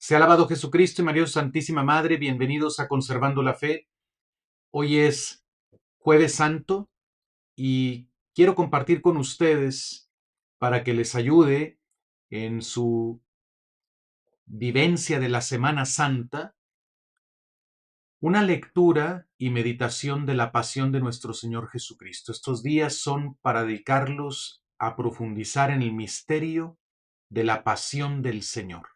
Sea alabado Jesucristo y María Santísima Madre, bienvenidos a Conservando la Fe. Hoy es Jueves Santo y quiero compartir con ustedes para que les ayude en su vivencia de la Semana Santa una lectura y meditación de la pasión de nuestro Señor Jesucristo. Estos días son para dedicarlos a profundizar en el misterio de la pasión del Señor.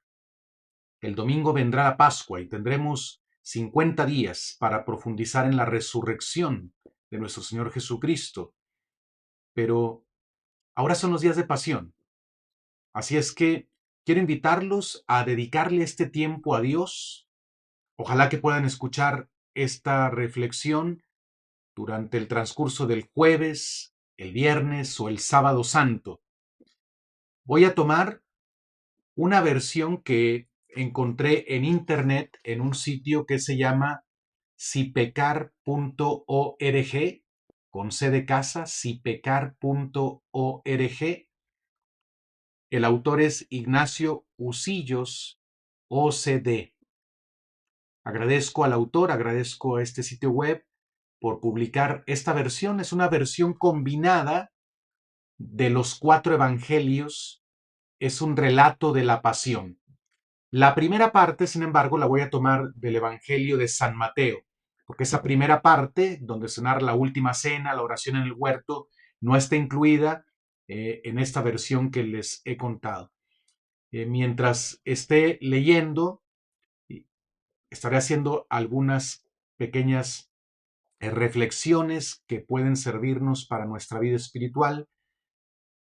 El domingo vendrá la Pascua y tendremos 50 días para profundizar en la resurrección de nuestro Señor Jesucristo. Pero ahora son los días de pasión. Así es que quiero invitarlos a dedicarle este tiempo a Dios. Ojalá que puedan escuchar esta reflexión durante el transcurso del jueves, el viernes o el sábado santo. Voy a tomar una versión que encontré en internet en un sitio que se llama sipecar.org, con C de casa, sipecar.org. El autor es Ignacio Usillos, OCD. Agradezco al autor, agradezco a este sitio web por publicar esta versión. Es una versión combinada de los 4 evangelios. Es un relato de la pasión. La primera parte, sin embargo, la voy a tomar del Evangelio de San Mateo, porque esa primera parte, donde se narra la última cena, la oración en el huerto, no está incluida en esta versión que les he contado. Mientras esté leyendo, estaré haciendo algunas pequeñas reflexiones que pueden servirnos para nuestra vida espiritual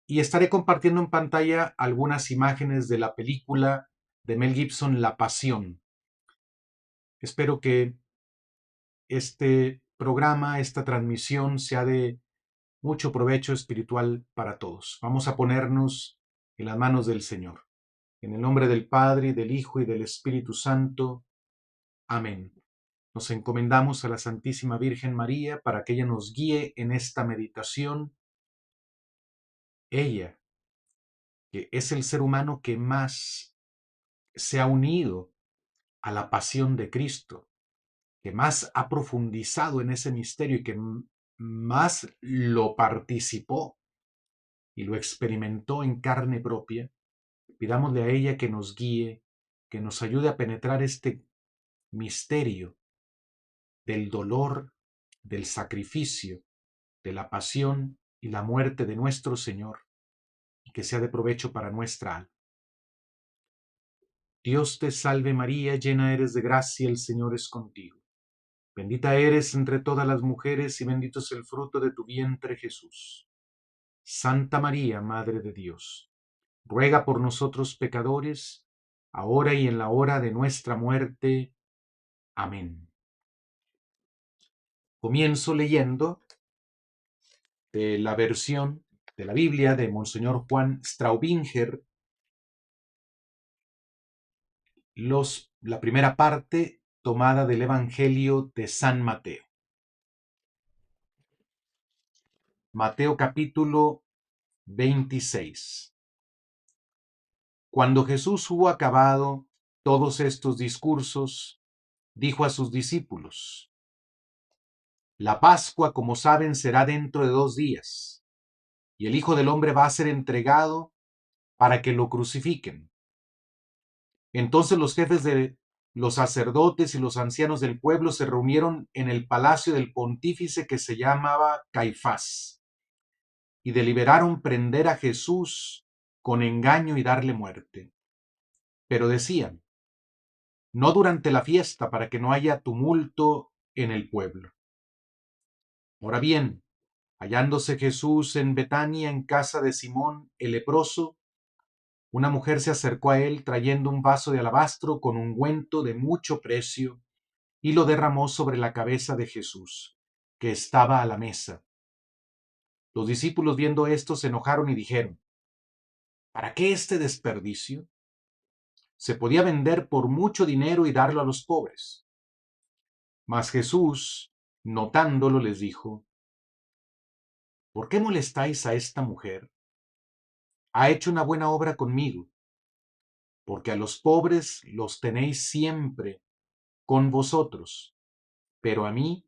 y estaré compartiendo en pantalla algunas imágenes de la película de Mel Gibson, La Pasión. Espero que este programa, esta transmisión sea de mucho provecho espiritual para todos. Vamos a ponernos en las manos del Señor. En el nombre del Padre, del Hijo y del Espíritu Santo. Amén. Nos encomendamos a la Santísima Virgen María para que ella nos guíe en esta meditación. Ella, que es el ser humano que más se ha unido a la pasión de Cristo, que más ha profundizado en ese misterio y que más lo participó y lo experimentó en carne propia, pidámosle a ella que nos guíe, que nos ayude a penetrar este misterio del dolor, del sacrificio, de la pasión y la muerte de nuestro Señor, y que sea de provecho para nuestra alma. Dios te salve María, llena eres de gracia, el Señor es contigo. Bendita eres entre todas las mujeres y bendito es el fruto de tu vientre Jesús. Santa María, Madre de Dios, ruega por nosotros pecadores, ahora y en la hora de nuestra muerte. Amén. Comienzo leyendo de la versión de la Biblia de Monseñor Juan Straubinger, la primera parte tomada del Evangelio de San Mateo. Mateo capítulo 26. Cuando Jesús hubo acabado todos estos discursos, dijo a sus discípulos: La Pascua, como saben, será dentro de 2 días, y el Hijo del Hombre va a ser entregado para que lo crucifiquen. Entonces los jefes de los sacerdotes y los ancianos del pueblo se reunieron en el palacio del pontífice que se llamaba Caifás, y deliberaron prender a Jesús con engaño y darle muerte. Pero decían: no durante la fiesta, para que no haya tumulto en el pueblo. Ahora bien, hallándose Jesús en Betania, en casa de Simón el leproso, una mujer se acercó a él trayendo un vaso de alabastro con ungüento de mucho precio y lo derramó sobre la cabeza de Jesús, que estaba a la mesa. Los discípulos, viendo esto, se enojaron y dijeron: ¿para qué este desperdicio? Se podía vender por mucho dinero y darlo a los pobres. Mas Jesús, notándolo, les dijo: ¿por qué molestáis a esta mujer? Ha hecho una buena obra conmigo, porque a los pobres los tenéis siempre con vosotros, pero a mí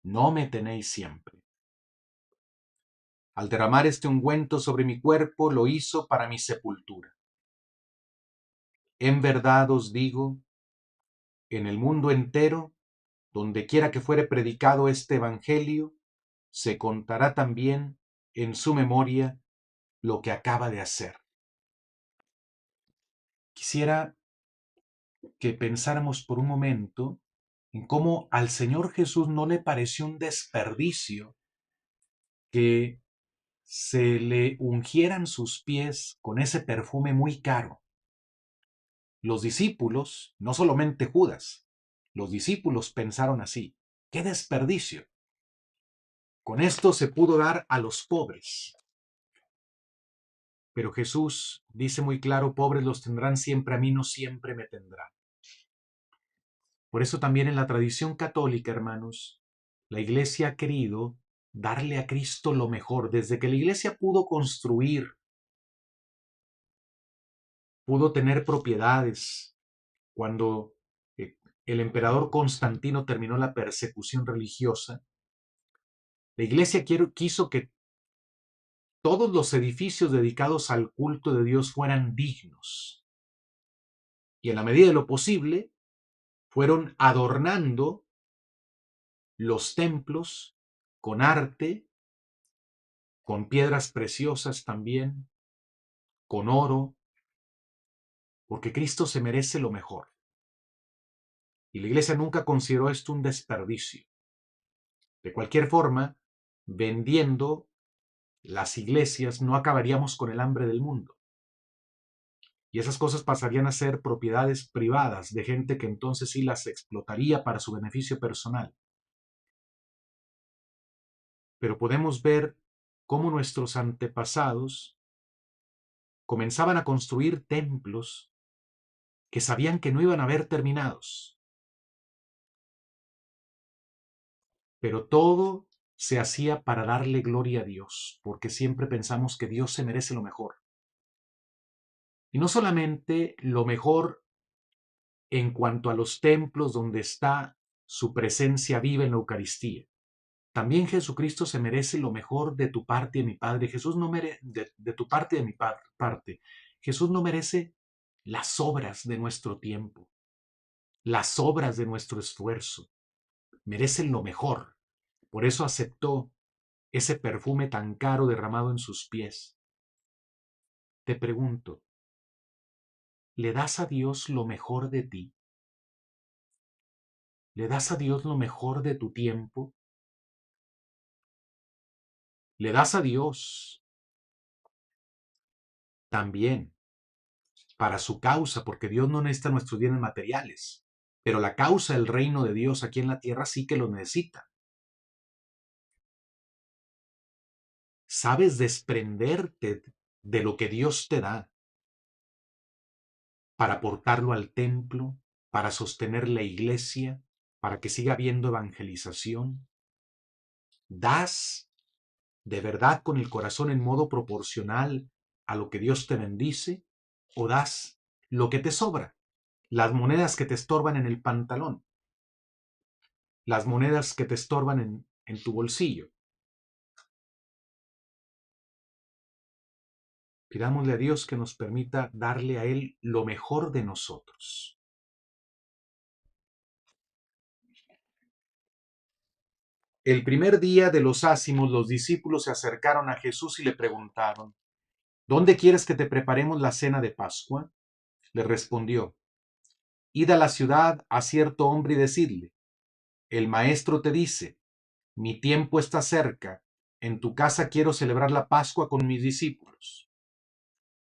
no me tenéis siempre. Al derramar este ungüento sobre mi cuerpo, lo hizo para mi sepultura. En verdad os digo, en el mundo entero, donde quiera que fuere predicado este evangelio, se contará también en su memoria lo que acaba de hacer. Quisiera que pensáramos por un momento en cómo al Señor Jesús no le pareció un desperdicio que se le ungieran sus pies con ese perfume muy caro. Los discípulos, no solamente Judas, los discípulos pensaron así: ¡qué desperdicio! Con esto se pudo dar a los pobres. Pero Jesús dice muy claro: pobres los tendrán siempre, a mí no siempre me tendrán. Por eso también en la tradición católica, hermanos, la Iglesia ha querido darle a Cristo lo mejor. Desde que la Iglesia pudo construir, pudo tener propiedades, cuando el emperador Constantino terminó la persecución religiosa, la Iglesia quiso que todos los edificios dedicados al culto de Dios fueran dignos. Y en la medida de lo posible, fueron adornando los templos con arte, con piedras preciosas también, con oro, porque Cristo se merece lo mejor. Y la Iglesia nunca consideró esto un desperdicio. De cualquier forma, vendiendo las iglesias no acabaríamos con el hambre del mundo. Y esas cosas pasarían a ser propiedades privadas de gente que entonces sí las explotaría para su beneficio personal. Pero podemos ver cómo nuestros antepasados comenzaban a construir templos que sabían que no iban a ver terminados. Pero todo se hacía para darle gloria a Dios, porque siempre pensamos que Dios se merece lo mejor. Y no solamente lo mejor en cuanto a los templos donde está su presencia viva en la Eucaristía. También Jesucristo se merece lo mejor de tu parte y de mi Padre. Jesús no merece de tu parte y de mi parte. Jesús no merece las obras de nuestro tiempo, las obras de nuestro esfuerzo. Merecen lo mejor. Por eso aceptó ese perfume tan caro derramado en sus pies. Te pregunto, ¿le das a Dios lo mejor de ti? ¿Le das a Dios lo mejor de tu tiempo? ¿Le das a Dios también para su causa? Porque Dios no necesita nuestros bienes materiales, pero la causa del reino de Dios aquí en la tierra sí que lo necesita. ¿Sabes desprenderte de lo que Dios te da para aportarlo al templo, para sostener la iglesia, para que siga habiendo evangelización? ¿Das de verdad con el corazón en modo proporcional a lo que Dios te bendice? ¿O das lo que te sobra? Las monedas que te estorban en el pantalón, las monedas que te estorban en tu bolsillo. Pidámosle a Dios que nos permita darle a Él lo mejor de nosotros. El primer día de los ácimos, los discípulos se acercaron a Jesús y le preguntaron: ¿dónde quieres que te preparemos la cena de Pascua? Le respondió: id a la ciudad a cierto hombre y decidle: el maestro te dice, mi tiempo está cerca, en tu casa quiero celebrar la Pascua con mis discípulos.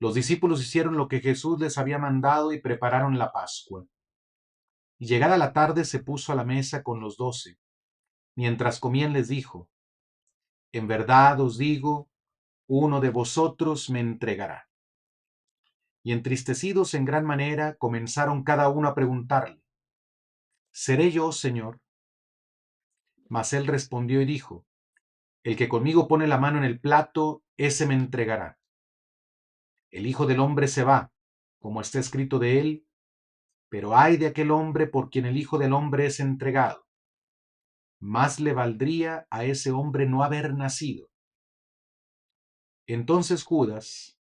Los discípulos hicieron lo que Jesús les había mandado y prepararon la Pascua. Y llegada la tarde se puso a la mesa con los 12. Mientras comían les dijo: en verdad os digo, uno de vosotros me entregará. Y entristecidos en gran manera, comenzaron cada uno a preguntarle: ¿seré yo, Señor? Mas él respondió y dijo: el que conmigo pone la mano en el plato, ese me entregará. El Hijo del Hombre se va, como está escrito de él, pero ay de aquel hombre por quien el Hijo del Hombre es entregado. Más le valdría a ese hombre no haber nacido. Entonces Judas,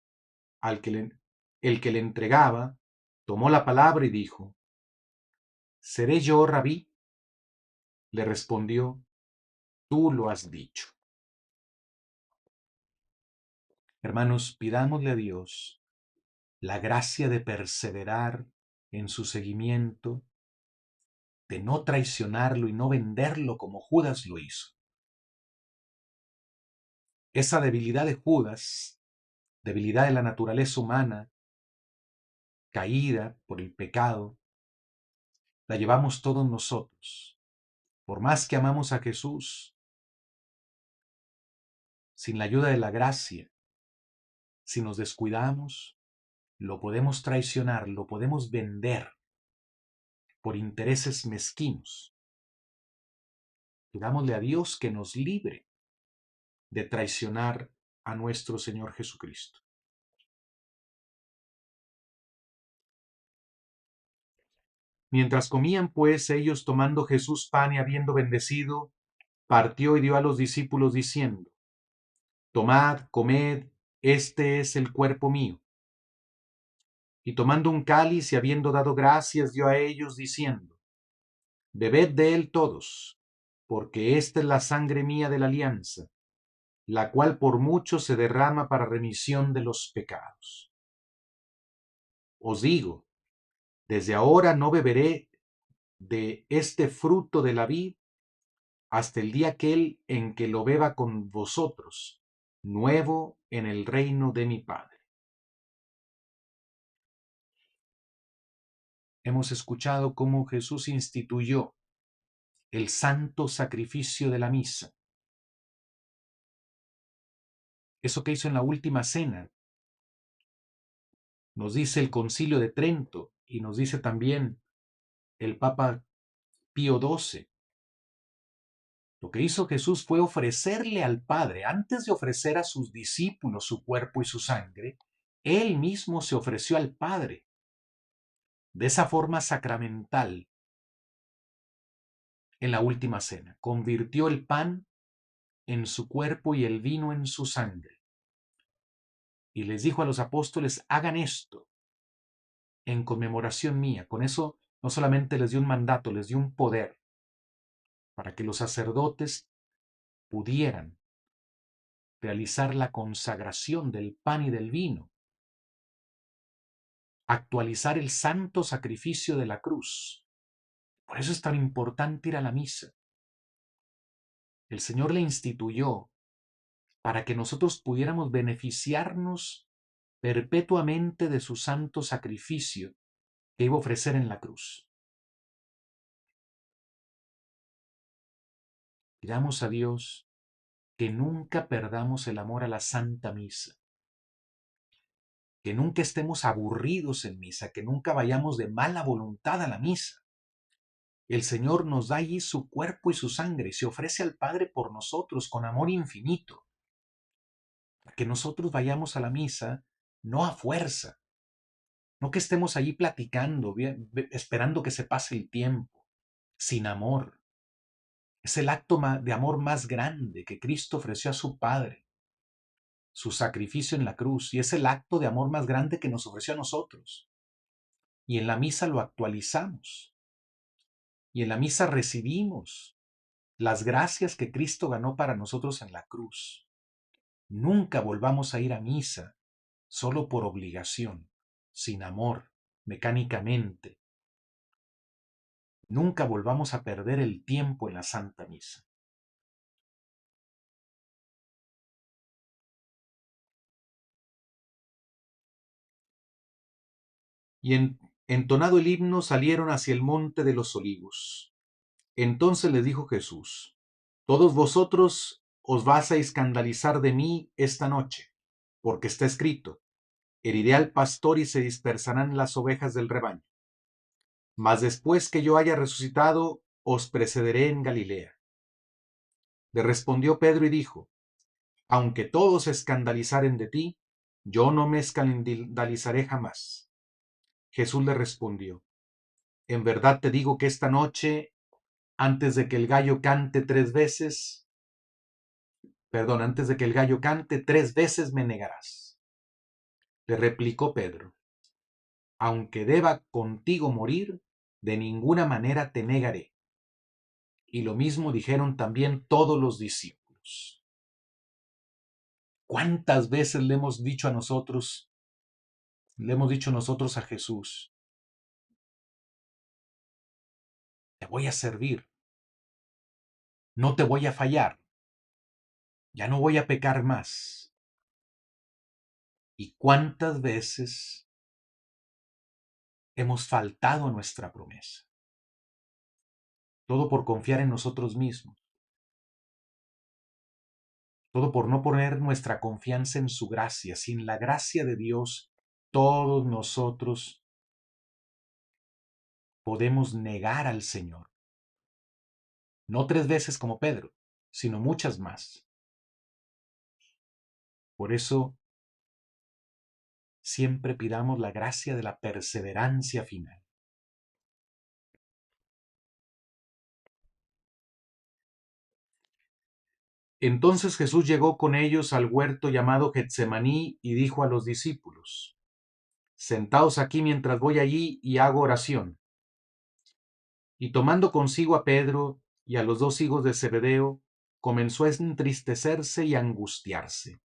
el que le entregaba, tomó la palabra y dijo: ¿Seré yo, Rabí? Le respondió: Tú lo has dicho. Hermanos, pidámosle a Dios la gracia de perseverar en su seguimiento, de no traicionarlo y no venderlo como Judas lo hizo. Esa debilidad de Judas, debilidad de la naturaleza humana, caída por el pecado, la llevamos todos nosotros. Por más que amamos a Jesús, sin la ayuda de la gracia, si nos descuidamos, lo podemos traicionar, lo podemos vender por intereses mezquinos. Pidámosle a Dios que nos libre de traicionar a nuestro Señor Jesucristo. Mientras comían, pues, ellos, tomando Jesús pan y habiendo bendecido, partió y dio a los discípulos diciendo: Tomad, comed, este es el cuerpo mío. Y tomando un cáliz y habiendo dado gracias, dio a ellos diciendo: Bebed de él todos, porque esta es la sangre mía de la alianza, la cual por mucho se derrama para remisión de los pecados. Os digo, desde ahora no beberé de este fruto de la vid hasta el día aquel en que lo beba con vosotros, nuevo en el reino de mi Padre. Hemos escuchado cómo Jesús instituyó el santo sacrificio de la misa. Eso que hizo en la última cena, nos dice el Concilio de Trento y nos dice también el Papa Pío XII. Lo que hizo Jesús fue ofrecerle al Padre, antes de ofrecer a sus discípulos su cuerpo y su sangre, él mismo se ofreció al Padre. De esa forma sacramental, en la última cena, convirtió el pan en su cuerpo y el vino en su sangre. Y les dijo a los apóstoles: hagan esto en conmemoración mía. Con eso no solamente les dio un mandato, les dio un poder para que los sacerdotes pudieran realizar la consagración del pan y del vino, actualizar el santo sacrificio de la cruz. Por eso es tan importante ir a la misa. El Señor la instituyó para que nosotros pudiéramos beneficiarnos perpetuamente de su santo sacrificio que iba a ofrecer en la cruz. Pidamos a Dios que nunca perdamos el amor a la Santa Misa, que nunca estemos aburridos en misa, que nunca vayamos de mala voluntad a la misa. El Señor nos da allí su cuerpo y su sangre y se ofrece al Padre por nosotros con amor infinito. Para que nosotros vayamos a la misa no a fuerza, no que estemos allí platicando, esperando que se pase el tiempo, sin amor. Es el acto de amor más grande que Cristo ofreció a su Padre, su sacrificio en la cruz, y es el acto de amor más grande que nos ofreció a nosotros. Y en la misa lo actualizamos. Y en la misa recibimos las gracias que Cristo ganó para nosotros en la cruz. Nunca volvamos a ir a misa solo por obligación, sin amor, mecánicamente. Nunca volvamos a perder el tiempo en la Santa Misa. Y entonado el himno salieron hacia el monte de los olivos. Entonces les dijo Jesús: Todos vosotros os vais a escandalizar de mí esta noche, porque está escrito: heriré al pastor y se dispersarán las ovejas del rebaño. Mas después que yo haya resucitado, os precederé en Galilea. Le respondió Pedro y dijo: Aunque todos se escandalizaren de ti, yo no me escandalizaré jamás. Jesús le respondió: en verdad te digo que esta noche, antes de que el gallo cante tres veces, antes de que el gallo cante, tres veces me negarás. Le replicó Pedro: aunque deba contigo morir, de ninguna manera te negaré. Y lo mismo dijeron también todos los discípulos. ¿Cuántas veces le hemos dicho nosotros a Jesús: te voy a servir, no te voy a fallar, ya no voy a pecar más? ¿Y cuántas veces hemos faltado a nuestra promesa? Todo por confiar en nosotros mismos, todo por no poner nuestra confianza en su gracia. Sin la gracia de Dios, todos nosotros podemos negar al Señor. No tres veces como Pedro, sino muchas más. Por eso, siempre pidamos la gracia de la perseverancia final. Entonces Jesús llegó con ellos al huerto llamado Getsemaní y dijo a los discípulos: sentaos aquí mientras voy allí y hago oración. Y tomando consigo a Pedro y a los dos hijos de Zebedeo, comenzó a entristecerse y a angustiarse.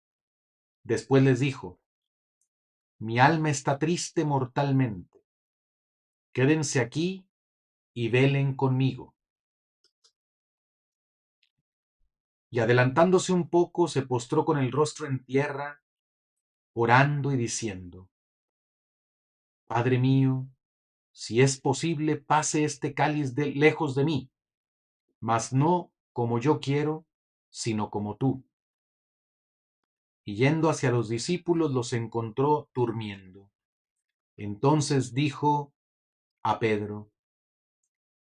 Después les dijo: mi alma está triste mortalmente. Quédense aquí y velen conmigo. Y adelantándose un poco, se postró con el rostro en tierra, orando y diciendo: Padre mío, si es posible, pase este cáliz lejos de mí, mas no como yo quiero, sino como tú. Y yendo hacia los discípulos, los encontró durmiendo. Entonces dijo a Pedro: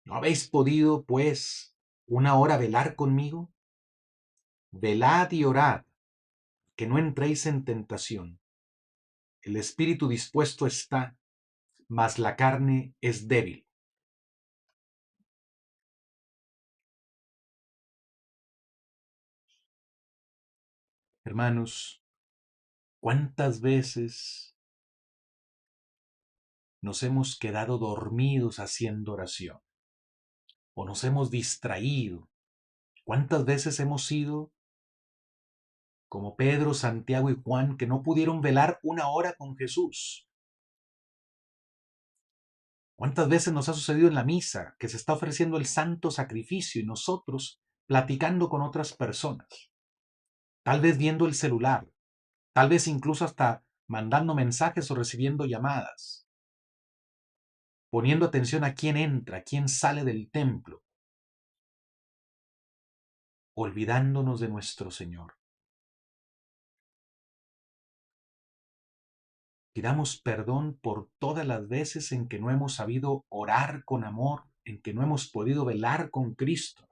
¿no habéis podido, pues, una hora velar conmigo? Velad y orad, que no entréis en tentación. El espíritu dispuesto está, mas la carne es débil. Hermanos, ¿cuántas veces nos hemos quedado dormidos haciendo oración? ¿O nos hemos distraído? ¿Cuántas veces hemos sido como Pedro, Santiago y Juan, que no pudieron velar una hora con Jesús? ¿Cuántas veces nos ha sucedido en la misa que se está ofreciendo el santo sacrificio y nosotros platicando con otras personas? Tal vez viendo el celular, tal vez incluso hasta mandando mensajes o recibiendo llamadas, poniendo atención a quién entra, a quién sale del templo, olvidándonos de nuestro Señor. Pidamos perdón por todas las veces en que no hemos sabido orar con amor, en que no hemos podido velar con Cristo.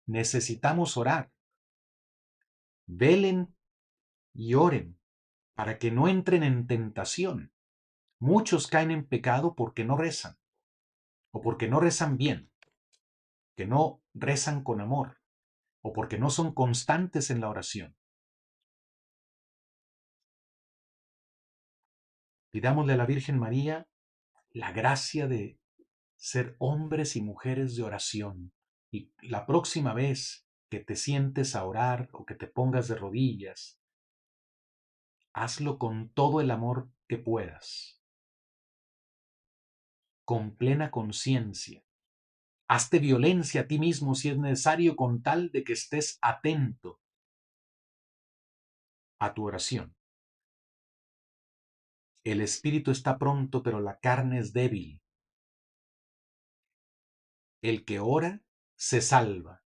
Necesitamos orar. Velen y oren para que no entren en tentación. Muchos caen en pecado porque no rezan o porque no rezan bien, que no rezan con amor o porque no son constantes en la oración. Pidámosle a la Virgen María la gracia de ser hombres y mujeres de oración. Y la próxima vez que te sientes a orar o que te pongas de rodillas, hazlo con todo el amor que puedas, con plena conciencia. Hazte violencia a ti mismo si es necesario con tal de que estés atento a tu oración. El espíritu está pronto, pero la carne es débil. El que ora se salva,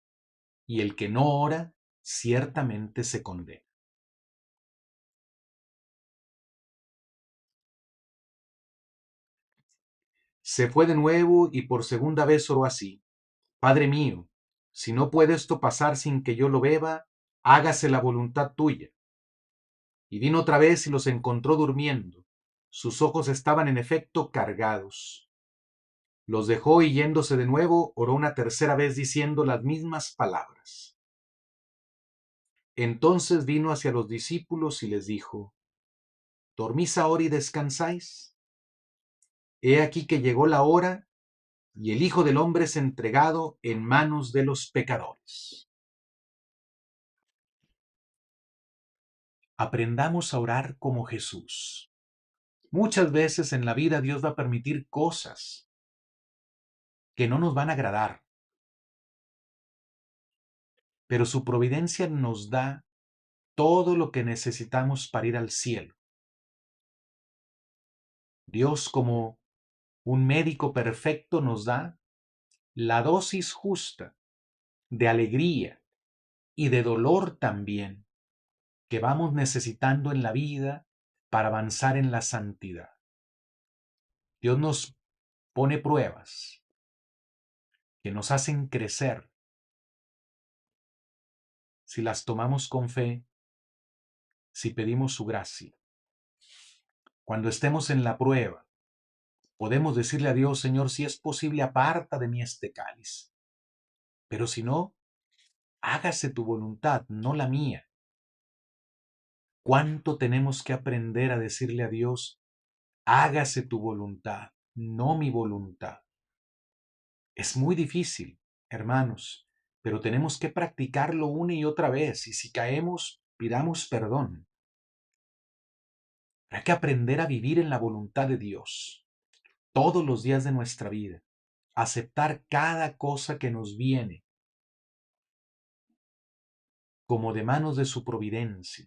y el que no ora ciertamente se condena. Se fue de nuevo y por segunda vez oró así: Padre mío, si no puede esto pasar sin que yo lo beba, hágase la voluntad tuya. Y vino otra vez y los encontró durmiendo. Sus ojos estaban en efecto cargados. Los dejó y yéndose de nuevo, oró una tercera vez diciendo las mismas palabras. Entonces vino hacia los discípulos y les dijo: ¿Dormís ahora y descansáis? He aquí que llegó la hora y el Hijo del Hombre es entregado en manos de los pecadores. Aprendamos a orar como Jesús. Muchas veces en la vida Dios va a permitir cosas que no nos van a agradar, pero su providencia nos da todo lo que necesitamos para ir al cielo. Dios, como un médico perfecto, nos da la dosis justa de alegría y de dolor también que vamos necesitando en la vida para avanzar en la santidad. Dios nos pone pruebas que nos hacen crecer si las tomamos con fe, si pedimos su gracia. Cuando estemos en la prueba, podemos decirle a Dios: Señor, si es posible, aparta de mí este cáliz. Pero si no, hágase tu voluntad, no la mía. ¿Cuánto tenemos que aprender a decirle a Dios: hágase tu voluntad, no mi voluntad? Es muy difícil, hermanos, pero tenemos que practicarlo una y otra vez, y si caemos, pidamos perdón. Hay que aprender a vivir en la voluntad de Dios todos los días de nuestra vida, aceptar cada cosa que nos viene como de manos de su providencia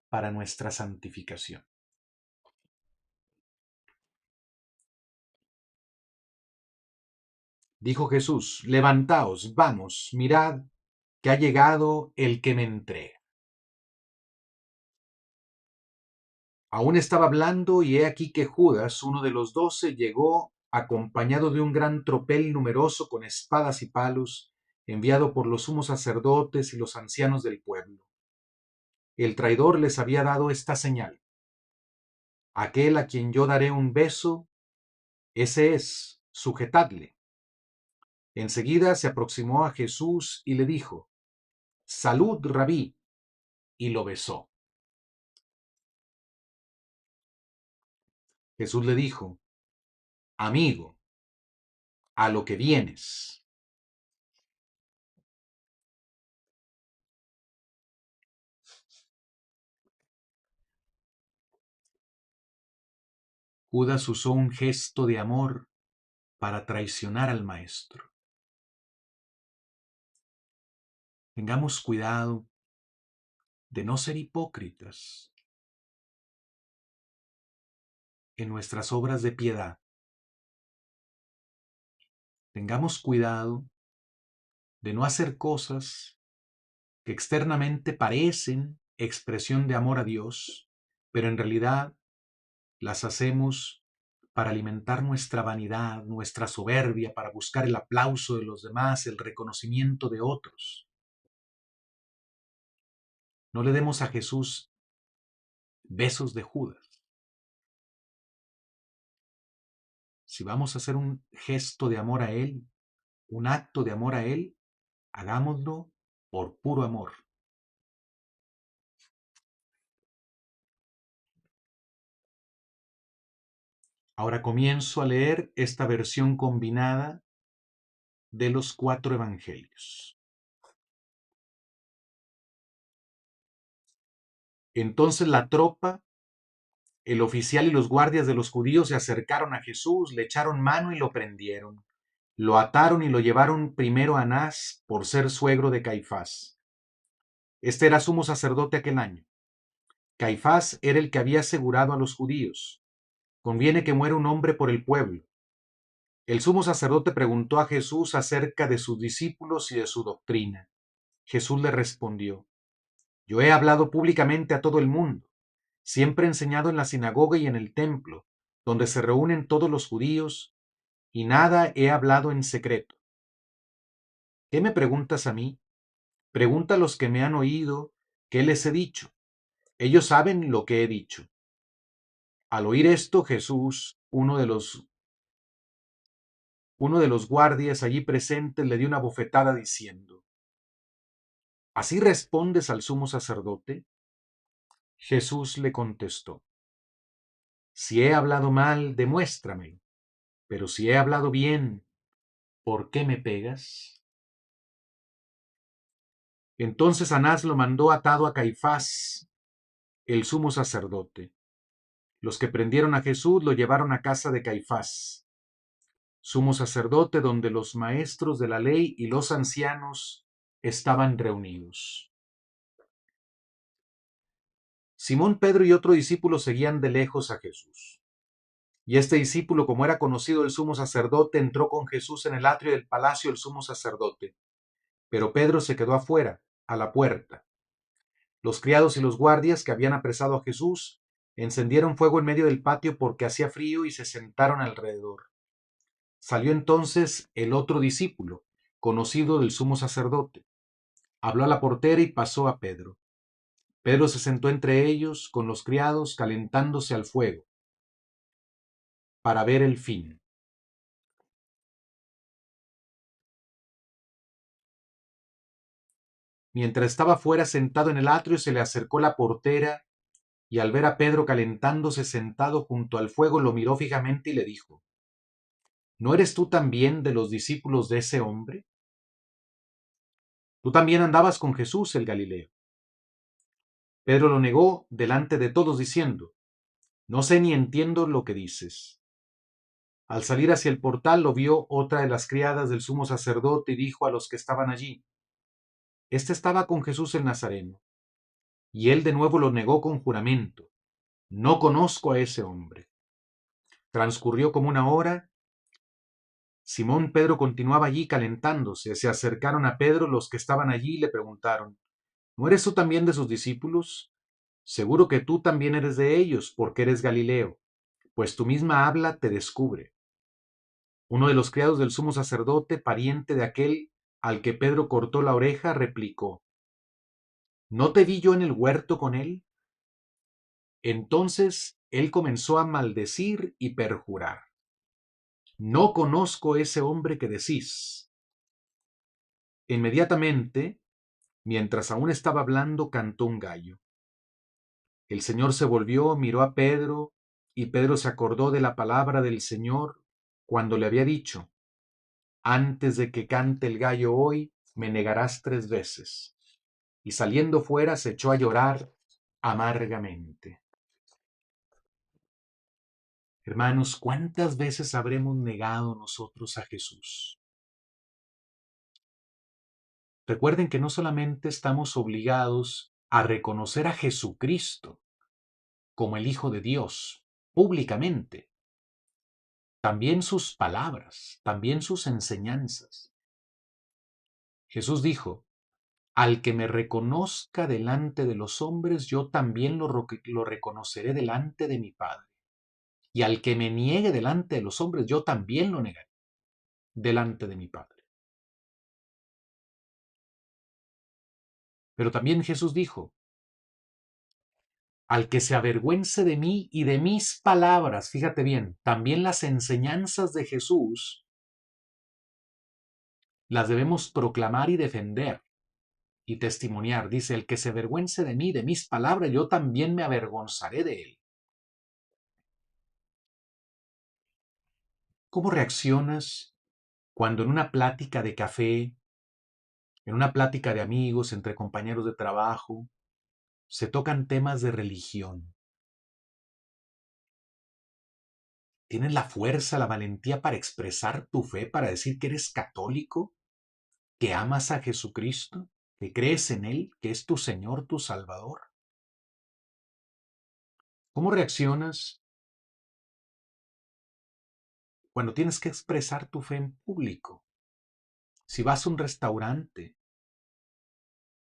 para nuestra santificación. Dijo Jesús: levantaos, vamos, mirad que ha llegado el que me entrega. Aún estaba hablando, y he aquí que Judas, uno de los 12, llegó acompañado de un gran tropel numeroso con espadas y palos, enviado por los sumos sacerdotes y los ancianos del pueblo. El traidor les había dado esta señal: aquel a quien yo daré un beso, ese es, sujetadle. Enseguida se aproximó a Jesús y le dijo: salud, rabí, y lo besó. Jesús le dijo: amigo, a lo que vienes. Judas usó un gesto de amor para traicionar al Maestro. Tengamos cuidado de no ser hipócritas en nuestras obras de piedad. Tengamos cuidado de no hacer cosas que externamente parecen expresión de amor a Dios, pero en realidad las hacemos para alimentar nuestra vanidad, nuestra soberbia, para buscar el aplauso de los demás, el reconocimiento de otros. No le demos a Jesús besos de Judas. Si vamos a hacer un gesto de amor a Él, un acto de amor a Él, hagámoslo por puro amor. Ahora comienzo a leer esta versión combinada de los 4 evangelios. Entonces la tropa, el oficial y los guardias de los judíos se acercaron a Jesús, le echaron mano y lo prendieron. Lo ataron y lo llevaron primero a Anás por ser suegro de Caifás. Este era sumo sacerdote aquel año. Caifás era el que había asegurado a los judíos: conviene que muera un hombre por el pueblo. El sumo sacerdote preguntó a Jesús acerca de sus discípulos y de su doctrina. Jesús le respondió: yo he hablado públicamente a todo el mundo. Siempre he enseñado en la sinagoga y en el templo, donde se reúnen todos los judíos, y nada he hablado en secreto. ¿Qué me preguntas a mí? Pregunta a los que me han oído qué les he dicho. Ellos saben lo que he dicho. Al oír esto, Jesús, uno de los guardias allí presentes, le dio una bofetada diciendo: ¿Así respondes al sumo sacerdote? Jesús le contestó: Si he hablado mal, demuéstramelo, pero si he hablado bien, ¿por qué me pegas? Entonces Anás lo mandó atado a Caifás, el sumo sacerdote. Los que prendieron a Jesús lo llevaron a casa de Caifás, sumo sacerdote, donde los maestros de la ley y los ancianos estaban reunidos. Simón Pedro y otro discípulo seguían de lejos a Jesús. Y este discípulo, como era conocido del sumo sacerdote, entró con Jesús en el atrio del palacio del sumo sacerdote. Pero Pedro se quedó afuera, a la puerta. Los criados y los guardias que habían apresado a Jesús encendieron fuego en medio del patio porque hacía frío y se sentaron alrededor. Salió entonces el otro discípulo, conocido del sumo sacerdote. Habló a la portera y pasó a Pedro. Pedro se sentó entre ellos con los criados, calentándose al fuego, para ver el fin. Mientras estaba fuera sentado en el atrio, se le acercó la portera y al ver a Pedro calentándose sentado junto al fuego, lo miró fijamente y le dijo: ¿No eres tú también de los discípulos de ese hombre? Tú también andabas con Jesús el Galileo. Pedro lo negó delante de todos diciendo: No sé ni entiendo lo que dices. Al salir hacia el portal lo vio otra de las criadas del sumo sacerdote y dijo a los que estaban allí: Este estaba con Jesús el Nazareno. Y él de nuevo lo negó con juramento: No conozco a ese hombre. Transcurrió como una hora. Simón Pedro continuaba allí calentándose. Se acercaron a Pedro los que estaban allí y le preguntaron: ¿No eres tú también de sus discípulos? Seguro que tú también eres de ellos, porque eres Galileo, pues tu misma habla te descubre. Uno de los criados del sumo sacerdote, pariente de aquel al que Pedro cortó la oreja, replicó: ¿No te vi yo en el huerto con él? Entonces él comenzó a maldecir y perjurar: No conozco ese hombre que decís. Inmediatamente, mientras aún estaba hablando, cantó un gallo. El Señor se volvió, miró a Pedro, y Pedro se acordó de la palabra del Señor cuando le había dicho: Antes de que cante el gallo hoy, me negarás 3 veces. Y saliendo fuera se echó a llorar amargamente. Hermanos, ¿cuántas veces habremos negado nosotros a Jesús? Recuerden que no solamente estamos obligados a reconocer a Jesucristo como el Hijo de Dios públicamente, también sus palabras, también sus enseñanzas. Jesús dijo: Al que me reconozca delante de los hombres, yo también lo reconoceré delante de mi Padre. Y al que me niegue delante de los hombres, yo también lo negaré delante de mi Padre. Pero también Jesús dijo: Al que se avergüence de mí y de mis palabras, fíjate bien, también las enseñanzas de Jesús las debemos proclamar y defender y testimoniar. Dice: El que se avergüence de mí, de mis palabras, yo también me avergonzaré de él. ¿Cómo reaccionas cuando en una plática de café, en una plática de amigos, entre compañeros de trabajo, se tocan temas de religión? ¿Tienes la fuerza, la valentía para expresar tu fe, para decir que eres católico, que amas a Jesucristo, que crees en Él, que es tu Señor, tu Salvador? ¿Cómo reaccionas cuando tienes que expresar tu fe en público? Si vas a un restaurante,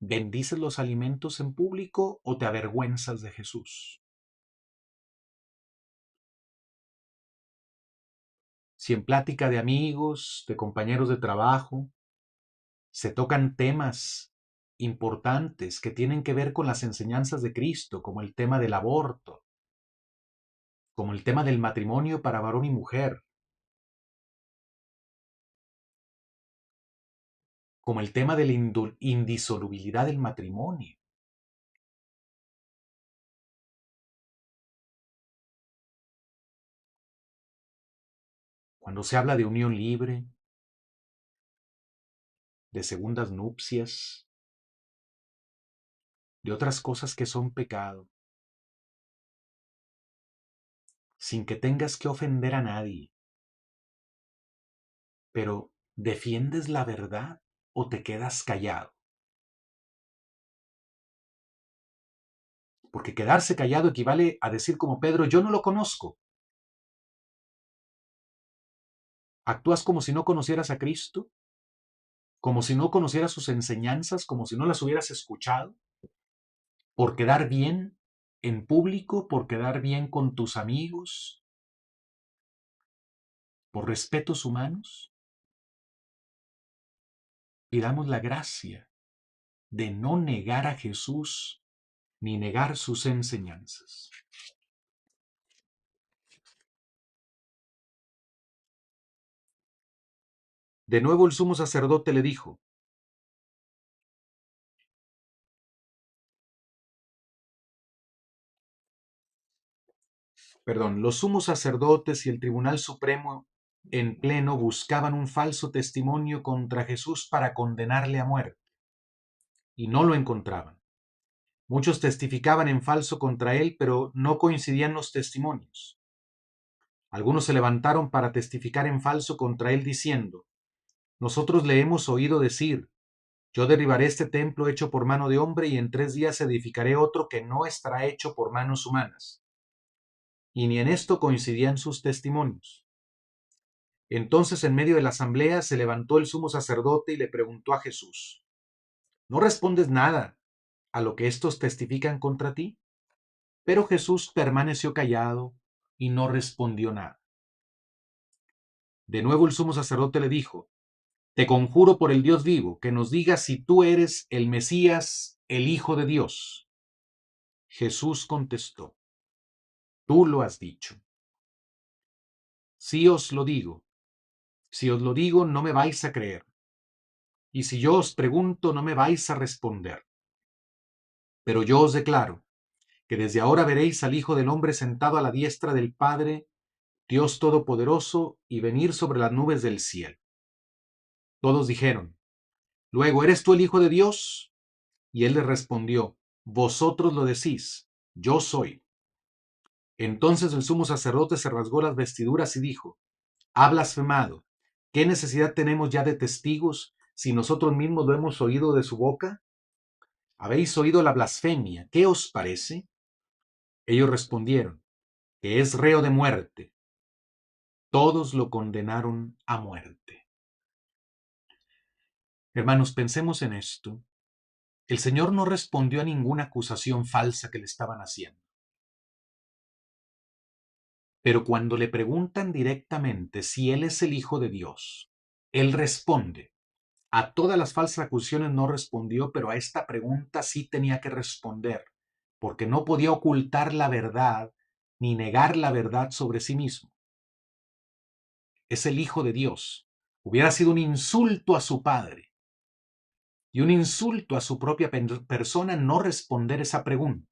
¿bendices los alimentos en público o te avergüenzas de Jesús? Si en plática de amigos, de compañeros de trabajo, se tocan temas importantes que tienen que ver con las enseñanzas de Cristo, como el tema del aborto, como el tema del matrimonio para varón y mujer, como el tema de la indisolubilidad del matrimonio. Cuando se habla de unión libre, de segundas nupcias, de otras cosas que son pecado, sin que tengas que ofender a nadie, pero ¿defiendes la verdad o te quedas callado? Porque quedarse callado equivale a decir como Pedro, yo no lo conozco. Actúas como si no conocieras a Cristo, como si no conocieras sus enseñanzas, como si no las hubieras escuchado, por quedar bien en público, por quedar bien con tus amigos, por respetos humanos. Pidamos la gracia de no negar a Jesús ni negar sus enseñanzas. De nuevo el sumo sacerdote le dijo, los sumos sacerdotes y el Tribunal Supremo en pleno buscaban un falso testimonio contra Jesús para condenarle a muerte, y no lo encontraban. Muchos testificaban en falso contra él, pero no coincidían los testimonios. Algunos se levantaron para testificar en falso contra él diciendo, nosotros le hemos oído decir, yo derribaré este templo hecho por mano de hombre y en 3 días edificaré otro que no estará hecho por manos humanas. Y ni en esto coincidían sus testimonios. Entonces en medio de la asamblea se levantó el sumo sacerdote y le preguntó a Jesús, ¿no respondes nada a lo que estos testifican contra ti? Pero Jesús permaneció callado y no respondió nada. De nuevo el sumo sacerdote le dijo, te conjuro por el Dios vivo, que nos digas si tú eres el Mesías, el Hijo de Dios. Jesús contestó, tú lo has dicho. Sí os lo digo. Si os lo digo, no me vais a creer. Y si yo os pregunto, no me vais a responder. Pero yo os declaro que desde ahora veréis al Hijo del Hombre sentado a la diestra del Padre, Dios Todopoderoso, y venir sobre las nubes del cielo. Todos dijeron, luego, ¿eres tú el Hijo de Dios? Y él les respondió, vosotros lo decís, yo soy. Entonces el sumo sacerdote se rasgó las vestiduras y dijo, ha blasfemado. ¿Qué necesidad tenemos ya de testigos si nosotros mismos lo hemos oído de su boca? Habéis oído la blasfemia. ¿Qué os parece? Ellos respondieron, que es reo de muerte. Todos lo condenaron a muerte. Hermanos, pensemos en esto. El Señor no respondió a ninguna acusación falsa que le estaban haciendo. Pero cuando le preguntan directamente si Él es el Hijo de Dios, Él responde. A todas las falsas acusaciones no respondió, pero a esta pregunta sí tenía que responder, porque no podía ocultar la verdad ni negar la verdad sobre sí mismo. Es el Hijo de Dios. Hubiera sido un insulto a su Padre y un insulto a su propia persona no responder esa pregunta.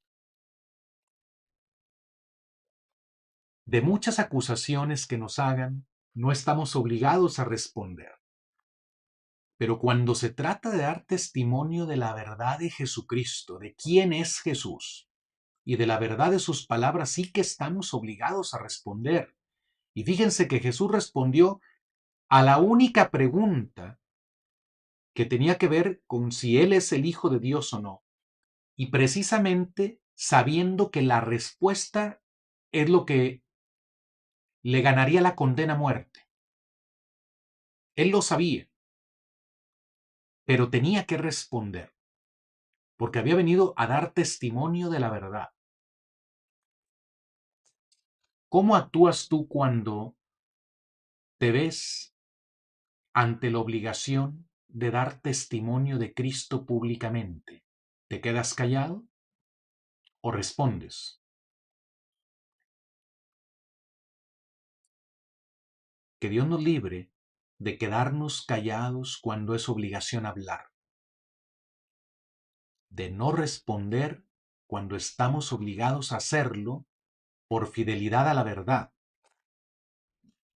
De muchas acusaciones que nos hagan, no estamos obligados a responder. Pero cuando se trata de dar testimonio de la verdad de Jesucristo, de quién es Jesús, y de la verdad de sus palabras, sí que estamos obligados a responder. Y fíjense que Jesús respondió a la única pregunta que tenía que ver con si Él es el Hijo de Dios o no. Y precisamente sabiendo que la respuesta es lo que le ganaría la condena a muerte. Él lo sabía, pero tenía que responder, porque había venido a dar testimonio de la verdad. ¿Cómo actúas tú cuando te ves ante la obligación de dar testimonio de Cristo públicamente? ¿Te quedas callado o respondes? Que Dios nos libre de quedarnos callados cuando es obligación hablar, de no responder cuando estamos obligados a hacerlo por fidelidad a la verdad.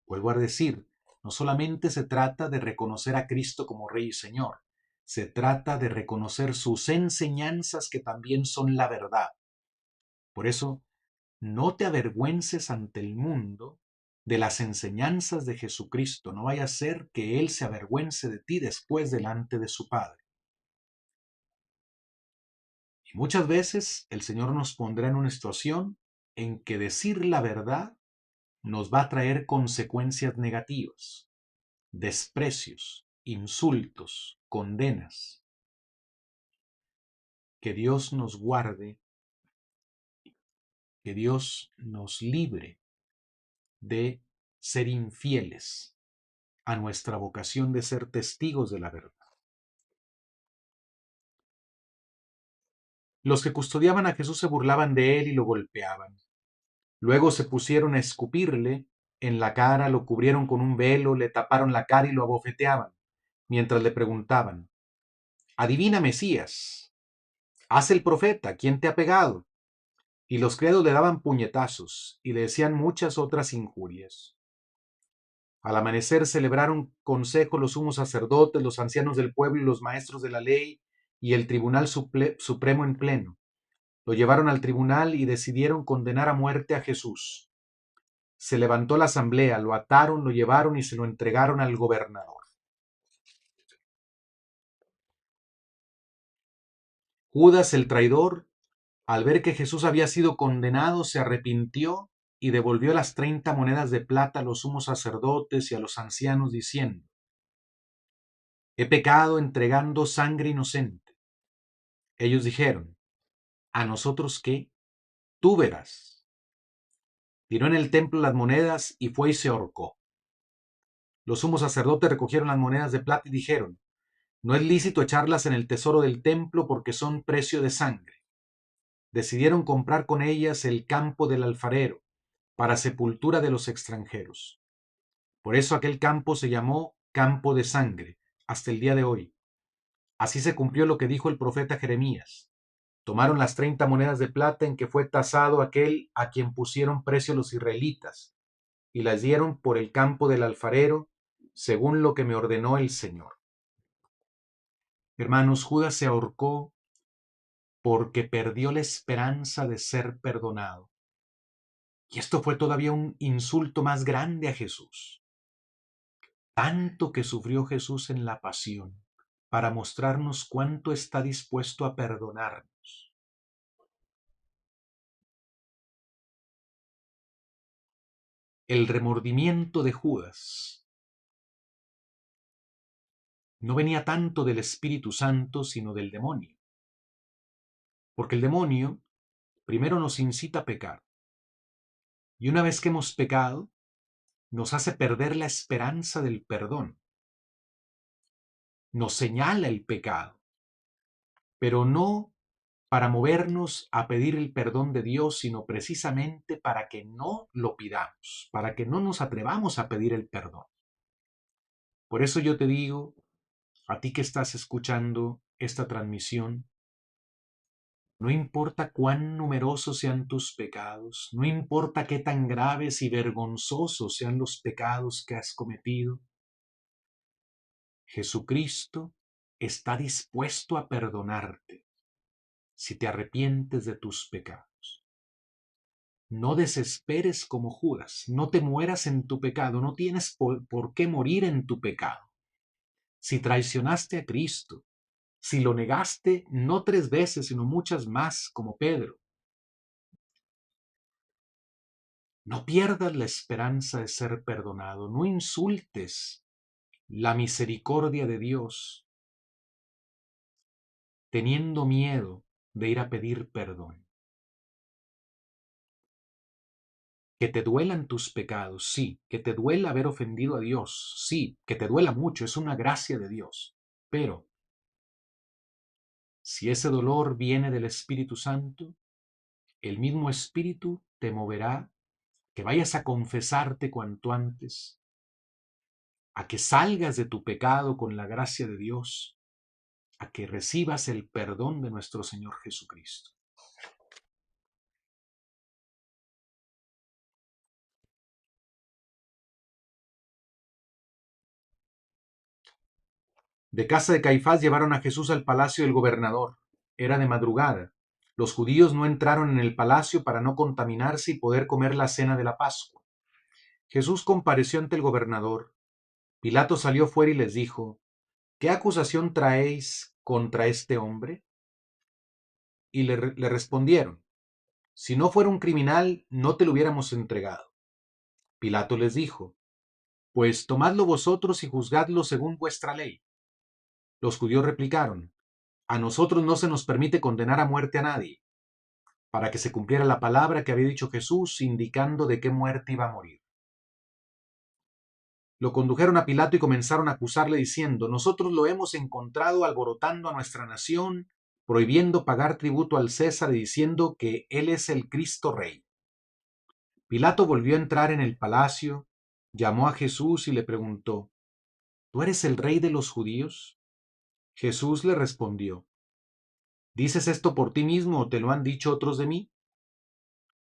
Vuelvo a decir, no solamente se trata de reconocer a Cristo como Rey y Señor, se trata de reconocer sus enseñanzas que también son la verdad. Por eso, no te avergüences ante el mundo de las enseñanzas de Jesucristo. No vaya a ser que Él se avergüence de ti después delante de su Padre. Y muchas veces el Señor nos pondrá en una situación en que decir la verdad nos va a traer consecuencias negativas, desprecios, insultos, condenas. Que Dios nos guarde, que Dios nos libre de ser infieles a nuestra vocación de ser testigos de la verdad. Los que custodiaban a Jesús se burlaban de él y lo golpeaban. Luego se pusieron a escupirle en la cara, lo cubrieron con un velo, le taparon la cara y lo abofeteaban, mientras le preguntaban: Adivina, Mesías, haz el profeta, ¿quién te ha pegado? Y los criados le daban puñetazos y le decían muchas otras injurias. Al amanecer celebraron consejo los sumos sacerdotes, los ancianos del pueblo y los maestros de la ley y el tribunal supremo en pleno. Lo llevaron al tribunal y decidieron condenar a muerte a Jesús. Se levantó la asamblea, lo ataron, lo llevaron y se lo entregaron al gobernador. Judas el traidor, al ver que Jesús había sido condenado, se arrepintió y devolvió las 30 monedas de plata a los sumos sacerdotes y a los ancianos, diciendo: He pecado entregando sangre inocente. Ellos dijeron: ¿A nosotros qué? Tú verás. Tiró en el templo las monedas y fue y se ahorcó. Los sumos sacerdotes recogieron las monedas de plata y dijeron: No es lícito echarlas en el tesoro del templo porque son precio de sangre. Decidieron comprar con ellas el campo del alfarero, para sepultura de los extranjeros. Por eso aquel campo se llamó Campo de Sangre, hasta el día de hoy. Así se cumplió lo que dijo el profeta Jeremías. Tomaron las 30 monedas de plata en que fue tasado aquel a quien pusieron precio los israelitas, y las dieron por el campo del alfarero, según lo que me ordenó el Señor. Hermanos, Judas se ahorcó porque perdió la esperanza de ser perdonado. Y esto fue todavía un insulto más grande a Jesús. Tanto que sufrió Jesús en la pasión para mostrarnos cuánto está dispuesto a perdonarnos. El remordimiento de Judas no venía tanto del Espíritu Santo, sino del demonio. Porque el demonio primero nos incita a pecar. Y una vez que hemos pecado, nos hace perder la esperanza del perdón. Nos señala el pecado, pero no para movernos a pedir el perdón de Dios, sino precisamente para que no lo pidamos, para que no nos atrevamos a pedir el perdón. Por eso yo te digo, a ti que estás escuchando esta transmisión, no importa cuán numerosos sean tus pecados, no importa qué tan graves y vergonzosos sean los pecados que has cometido, Jesucristo está dispuesto a perdonarte si te arrepientes de tus pecados. No desesperes como Judas, no te mueras en tu pecado, no tienes por qué morir en tu pecado. Si traicionaste a Cristo, si lo negaste no 3 veces, sino muchas más, como Pedro, no pierdas la esperanza de ser perdonado, no insultes la misericordia de Dios teniendo miedo de ir a pedir perdón. Que te duelan tus pecados, sí, que te duela haber ofendido a Dios, sí, que te duela mucho, es una gracia de Dios, pero si ese dolor viene del Espíritu Santo, el mismo Espíritu te moverá que vayas a confesarte cuanto antes, a que salgas de tu pecado con la gracia de Dios, a que recibas el perdón de nuestro Señor Jesucristo. De casa de Caifás llevaron a Jesús al palacio del gobernador. Era de madrugada. Los judíos no entraron en el palacio para no contaminarse y poder comer la cena de la Pascua. Jesús compareció ante el gobernador. Pilato salió fuera y les dijo: ¿Qué acusación traéis contra este hombre? Y le respondieron: Si no fuera un criminal, no te lo hubiéramos entregado. Pilato les dijo: Pues tomadlo vosotros y juzgadlo según vuestra ley. Los judíos replicaron: A nosotros no se nos permite condenar a muerte a nadie, para que se cumpliera la palabra que había dicho Jesús, indicando de qué muerte iba a morir. Lo condujeron a Pilato y comenzaron a acusarle diciendo: Nosotros lo hemos encontrado alborotando a nuestra nación, prohibiendo pagar tributo al César y diciendo que él es el Cristo Rey. Pilato volvió a entrar en el palacio, llamó a Jesús y le preguntó: ¿Tú eres el rey de los judíos? Jesús le respondió: ¿Dices esto por ti mismo o te lo han dicho otros de mí?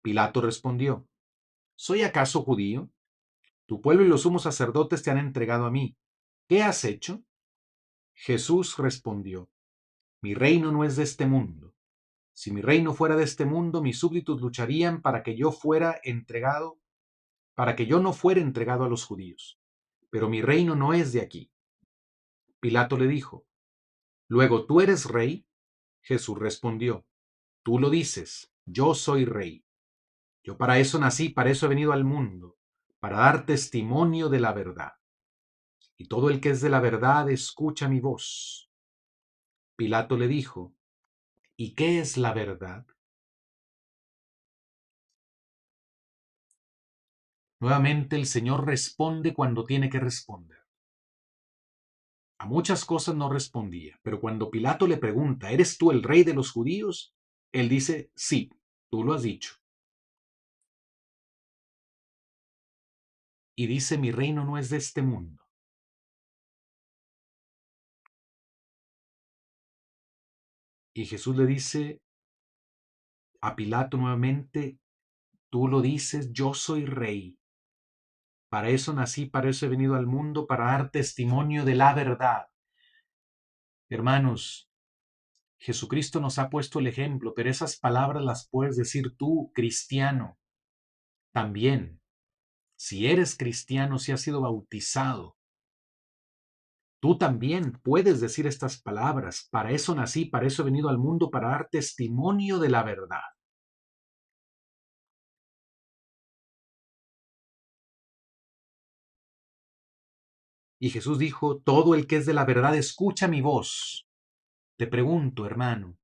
Pilato respondió: ¿Soy acaso judío? Tu pueblo y los sumos sacerdotes te han entregado a mí. ¿Qué has hecho? Jesús respondió: Mi reino no es de este mundo. Si mi reino fuera de este mundo, mis súbditos lucharían para que yo no fuera entregado a los judíos. Pero mi reino no es de aquí. Pilato le dijo: Luego, ¿tú eres rey? Jesús respondió: Tú lo dices, yo soy rey. Yo para eso nací, para eso he venido al mundo, para dar testimonio de la verdad. Y todo el que es de la verdad escucha mi voz. Pilato le dijo: ¿Y qué es la verdad? Nuevamente el Señor responde cuando tiene que responder. A muchas cosas no respondía, pero cuando Pilato le pregunta: ¿Eres tú el rey de los judíos? Él dice: Sí, tú lo has dicho. Y dice: Mi reino no es de este mundo. Y Jesús le dice a Pilato nuevamente: Tú lo dices, yo soy rey. Para eso nací, para eso he venido al mundo, para dar testimonio de la verdad. Hermanos, Jesucristo nos ha puesto el ejemplo, pero esas palabras las puedes decir tú, cristiano, también. Si eres cristiano, si has sido bautizado, tú también puedes decir estas palabras. Para eso nací, para eso he venido al mundo, para dar testimonio de la verdad. Y Jesús dijo: Todo el que es de la verdad escucha mi voz. Te pregunto, hermano,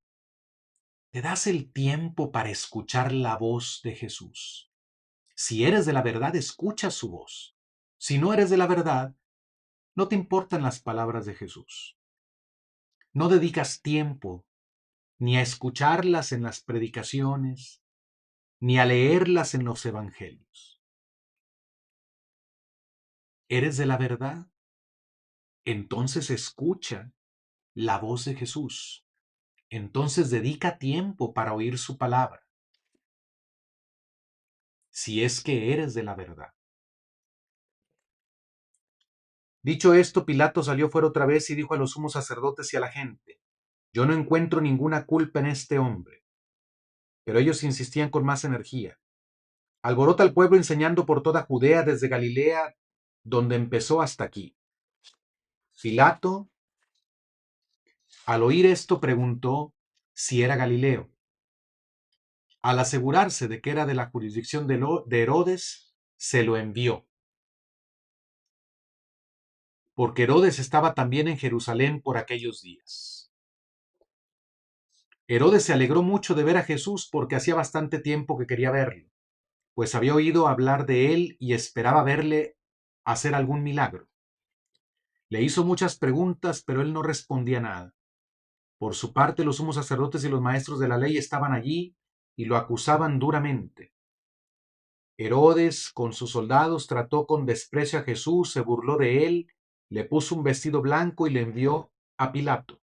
¿te das el tiempo para escuchar la voz de Jesús? Si eres de la verdad, escucha su voz. Si no eres de la verdad, no te importan las palabras de Jesús. No dedicas tiempo ni a escucharlas en las predicaciones, ni a leerlas en los evangelios. ¿Eres de la verdad? Entonces escucha la voz de Jesús. Entonces dedica tiempo para oír su palabra. Si es que eres de la verdad. Dicho esto, Pilato salió fuera otra vez y dijo a los sumos sacerdotes y a la gente: Yo no encuentro ninguna culpa en este hombre. Pero ellos insistían con más energía: Alborota al pueblo enseñando por toda Judea, desde Galilea, donde empezó, hasta aquí. Pilato, al oír esto, preguntó si era Galileo. Al asegurarse de que era de la jurisdicción de Herodes, se lo envió, porque Herodes estaba también en Jerusalén por aquellos días. Herodes se alegró mucho de ver a Jesús porque hacía bastante tiempo que quería verlo, pues había oído hablar de él y esperaba verle hacer algún milagro. Le hizo muchas preguntas, pero él no respondía nada. Por su parte, los sumos sacerdotes y los maestros de la ley estaban allí y lo acusaban duramente. Herodes, con sus soldados, trató con desprecio a Jesús, se burló de él, le puso un vestido blanco y le envió a Pilato.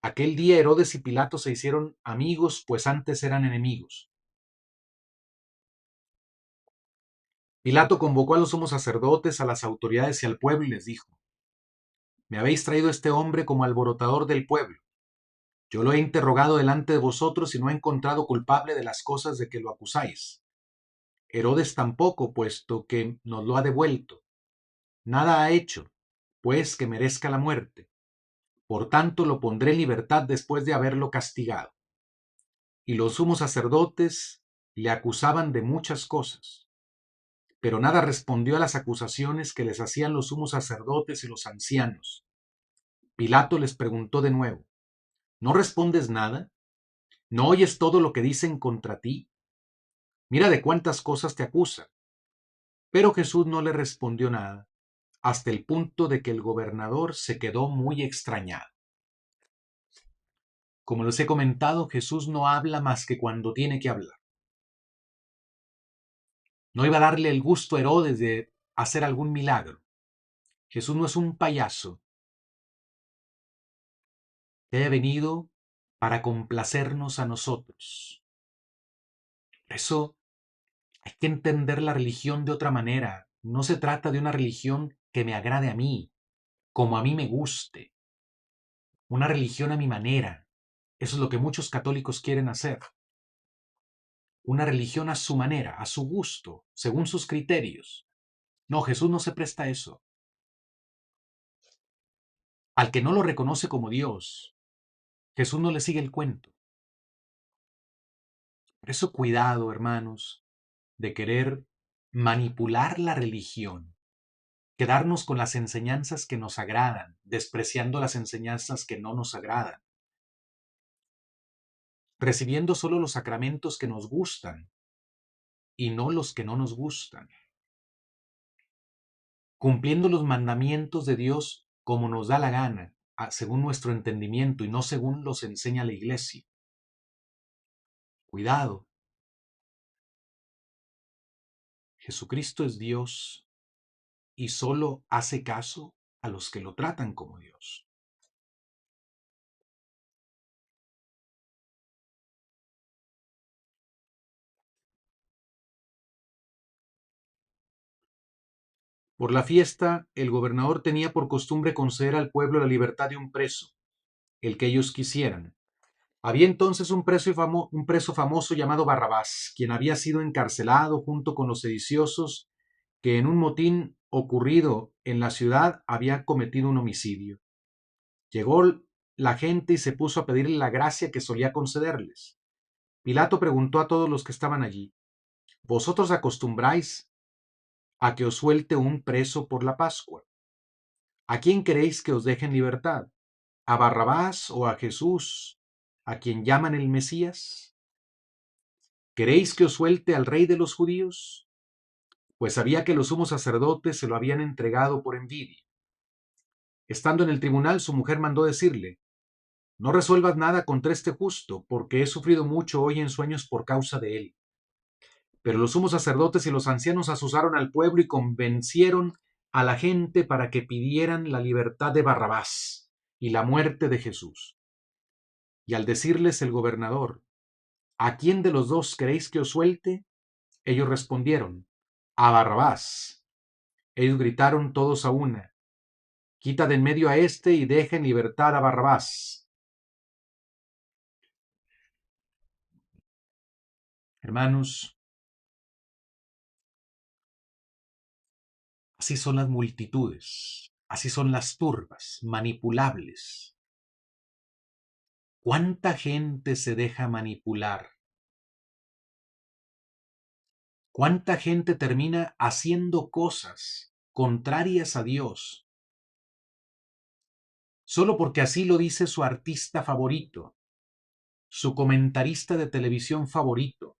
Aquel día Herodes y Pilato se hicieron amigos, pues antes eran enemigos. Pilato convocó a los sumos sacerdotes, a las autoridades y al pueblo y les dijo: Me habéis traído a este hombre como alborotador del pueblo. Yo lo he interrogado delante de vosotros y no he encontrado culpable de las cosas de que lo acusáis. Herodes tampoco, puesto que nos lo ha devuelto. Nada ha hecho, pues, que merezca la muerte. Por tanto, lo pondré en libertad después de haberlo castigado. Y los sumos sacerdotes le acusaban de muchas cosas, pero nada respondió a las acusaciones que les hacían los sumos sacerdotes y los ancianos. Pilato les preguntó de nuevo: ¿No respondes nada? ¿No oyes todo lo que dicen contra ti? Mira de cuántas cosas te acusan. Pero Jesús no le respondió nada, hasta el punto de que el gobernador se quedó muy extrañado. Como les he comentado, Jesús no habla más que cuando tiene que hablar. No iba a darle el gusto a Herodes de hacer algún milagro. Jesús no es un payaso que haya venido para complacernos a nosotros. Por eso hay que entender la religión de otra manera. No se trata de una religión que me agrade a mí, como a mí me guste. Una religión a mi manera. Eso es lo que muchos católicos quieren hacer. Una religión a su manera, a su gusto, según sus criterios. No, Jesús no se presta a eso. Al que no lo reconoce como Dios, Jesús no le sigue el cuento. Por eso cuidado, hermanos, de querer manipular la religión, quedarnos con las enseñanzas que nos agradan, despreciando las enseñanzas que no nos agradan, recibiendo solo los sacramentos que nos gustan y no los que no nos gustan, cumpliendo los mandamientos de Dios como nos da la gana, según nuestro entendimiento y no según los enseña la Iglesia. Cuidado, Jesucristo es Dios y solo hace caso a los que lo tratan como Dios. Por la fiesta, el gobernador tenía por costumbre conceder al pueblo la libertad de un preso, el que ellos quisieran. Había entonces un preso famoso llamado Barrabás, quien había sido encarcelado junto con los sediciosos que en un motín ocurrido en la ciudad había cometido un homicidio. Llegó la gente y se puso a pedirle la gracia que solía concederles. Pilato preguntó a todos los que estaban allí: ¿Vosotros acostumbráis a que os suelte un preso por la Pascua? ¿A quién queréis que os deje en libertad? ¿A Barrabás o a Jesús, a quien llaman el Mesías? ¿Queréis que os suelte al rey de los judíos? Pues sabía que los sumos sacerdotes se lo habían entregado por envidia. Estando en el tribunal, su mujer mandó decirle: No resuelvas nada contra este justo, porque he sufrido mucho hoy en sueños por causa de él. Pero los sumos sacerdotes y los ancianos asusaron al pueblo y convencieron a la gente para que pidieran la libertad de Barrabás y la muerte de Jesús. Y al decirles el gobernador: ¿A quién de los dos queréis que os suelte? Ellos respondieron: A Barrabás. Ellos gritaron todos a una: Quita de en medio a este y deja en libertad a Barrabás. Hermanos, así son las multitudes, así son las turbas, manipulables. ¿Cuánta gente se deja manipular? ¿Cuánta gente termina haciendo cosas contrarias a Dios solo porque así lo dice su artista favorito, su comentarista de televisión favorito,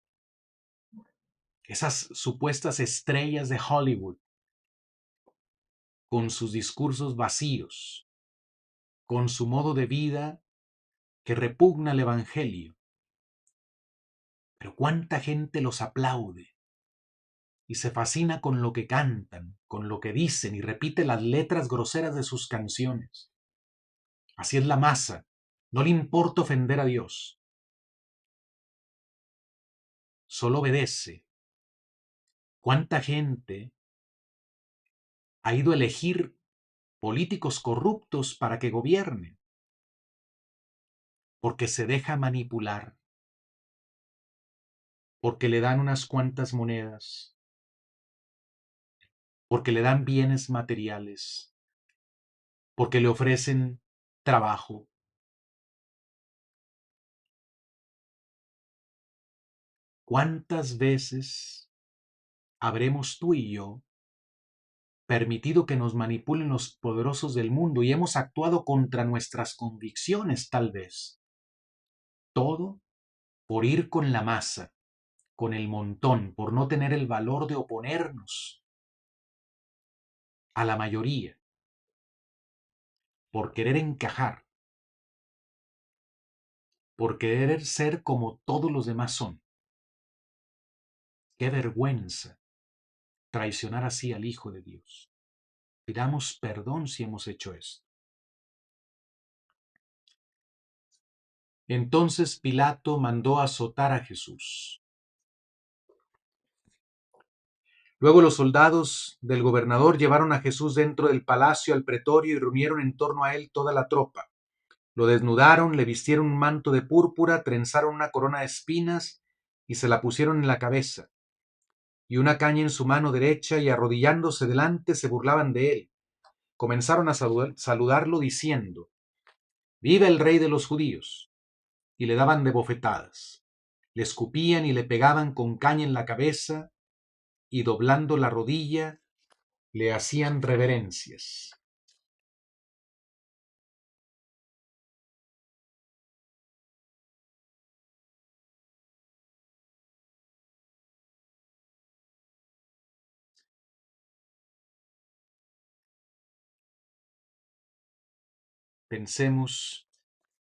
esas supuestas estrellas de Hollywood, con sus discursos vacíos, con su modo de vida que repugna al Evangelio? Pero cuánta gente los aplaude, y se fascina con lo que cantan, con lo que dicen y repite las letras groseras de sus canciones. Así es la masa. No le importa ofender a Dios. Solo obedece. ¿Cuánta gente ha ido a elegir políticos corruptos para que gobiernen? Porque se deja manipular, porque le dan unas cuantas monedas, porque le dan bienes materiales, porque le ofrecen trabajo. ¿Cuántas veces habremos tú y yo permitido que nos manipulen los poderosos del mundo y hemos actuado contra nuestras convicciones tal vez? Todo por ir con la masa, con el montón, por no tener el valor de oponernos a la mayoría, por querer encajar, por querer ser como todos los demás son. ¡Qué vergüenza traicionar así al Hijo de Dios! Pidamos perdón si hemos hecho esto. Entonces Pilato mandó azotar a Jesús. Luego los soldados del gobernador llevaron a Jesús dentro del palacio al pretorio y reunieron en torno a él toda la tropa. Lo desnudaron, le vistieron un manto de púrpura, trenzaron una corona de espinas y se la pusieron en la cabeza, y una caña en su mano derecha, y arrodillándose delante se burlaban de él. Comenzaron a saludarlo diciendo: «¡Viva el rey de los judíos!», y le daban de bofetadas. Le escupían y le pegaban con caña en la cabeza, y doblando la rodilla le hacían reverencias. Pensemos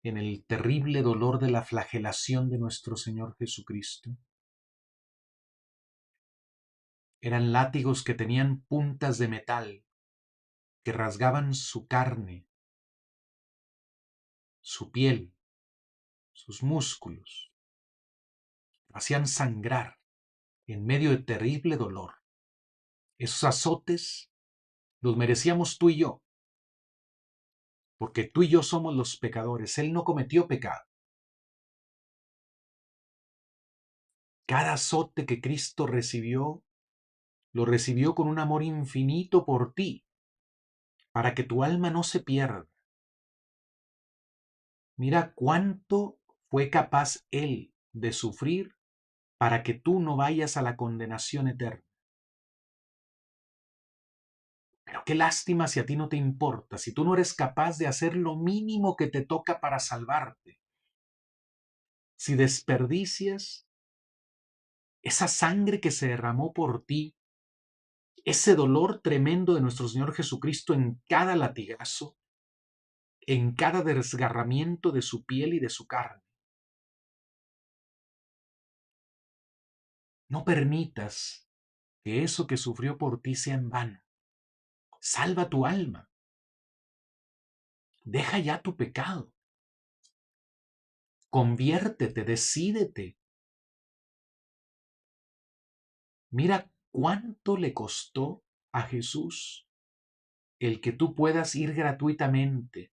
en el terrible dolor de la flagelación de nuestro Señor Jesucristo. Eran látigos que tenían puntas de metal, que rasgaban su carne, su piel, sus músculos, hacían sangrar en medio de terrible dolor. Esos azotes los merecíamos tú y yo, porque tú y yo somos los pecadores. Él no cometió pecado. Cada azote que Cristo recibió, lo recibió con un amor infinito por ti, para que tu alma no se pierda. Mira cuánto fue capaz Él de sufrir para que tú no vayas a la condenación eterna. Pero qué lástima si a ti no te importa, si tú no eres capaz de hacer lo mínimo que te toca para salvarte. Si desperdicias esa sangre que se derramó por ti, ese dolor tremendo de nuestro Señor Jesucristo en cada latigazo, en cada desgarramiento de su piel y de su carne. No permitas que eso que sufrió por ti sea en vano. Salva tu alma. Deja ya tu pecado. Conviértete, decídete. Mira cuánto le costó a Jesús el que tú puedas ir gratuitamente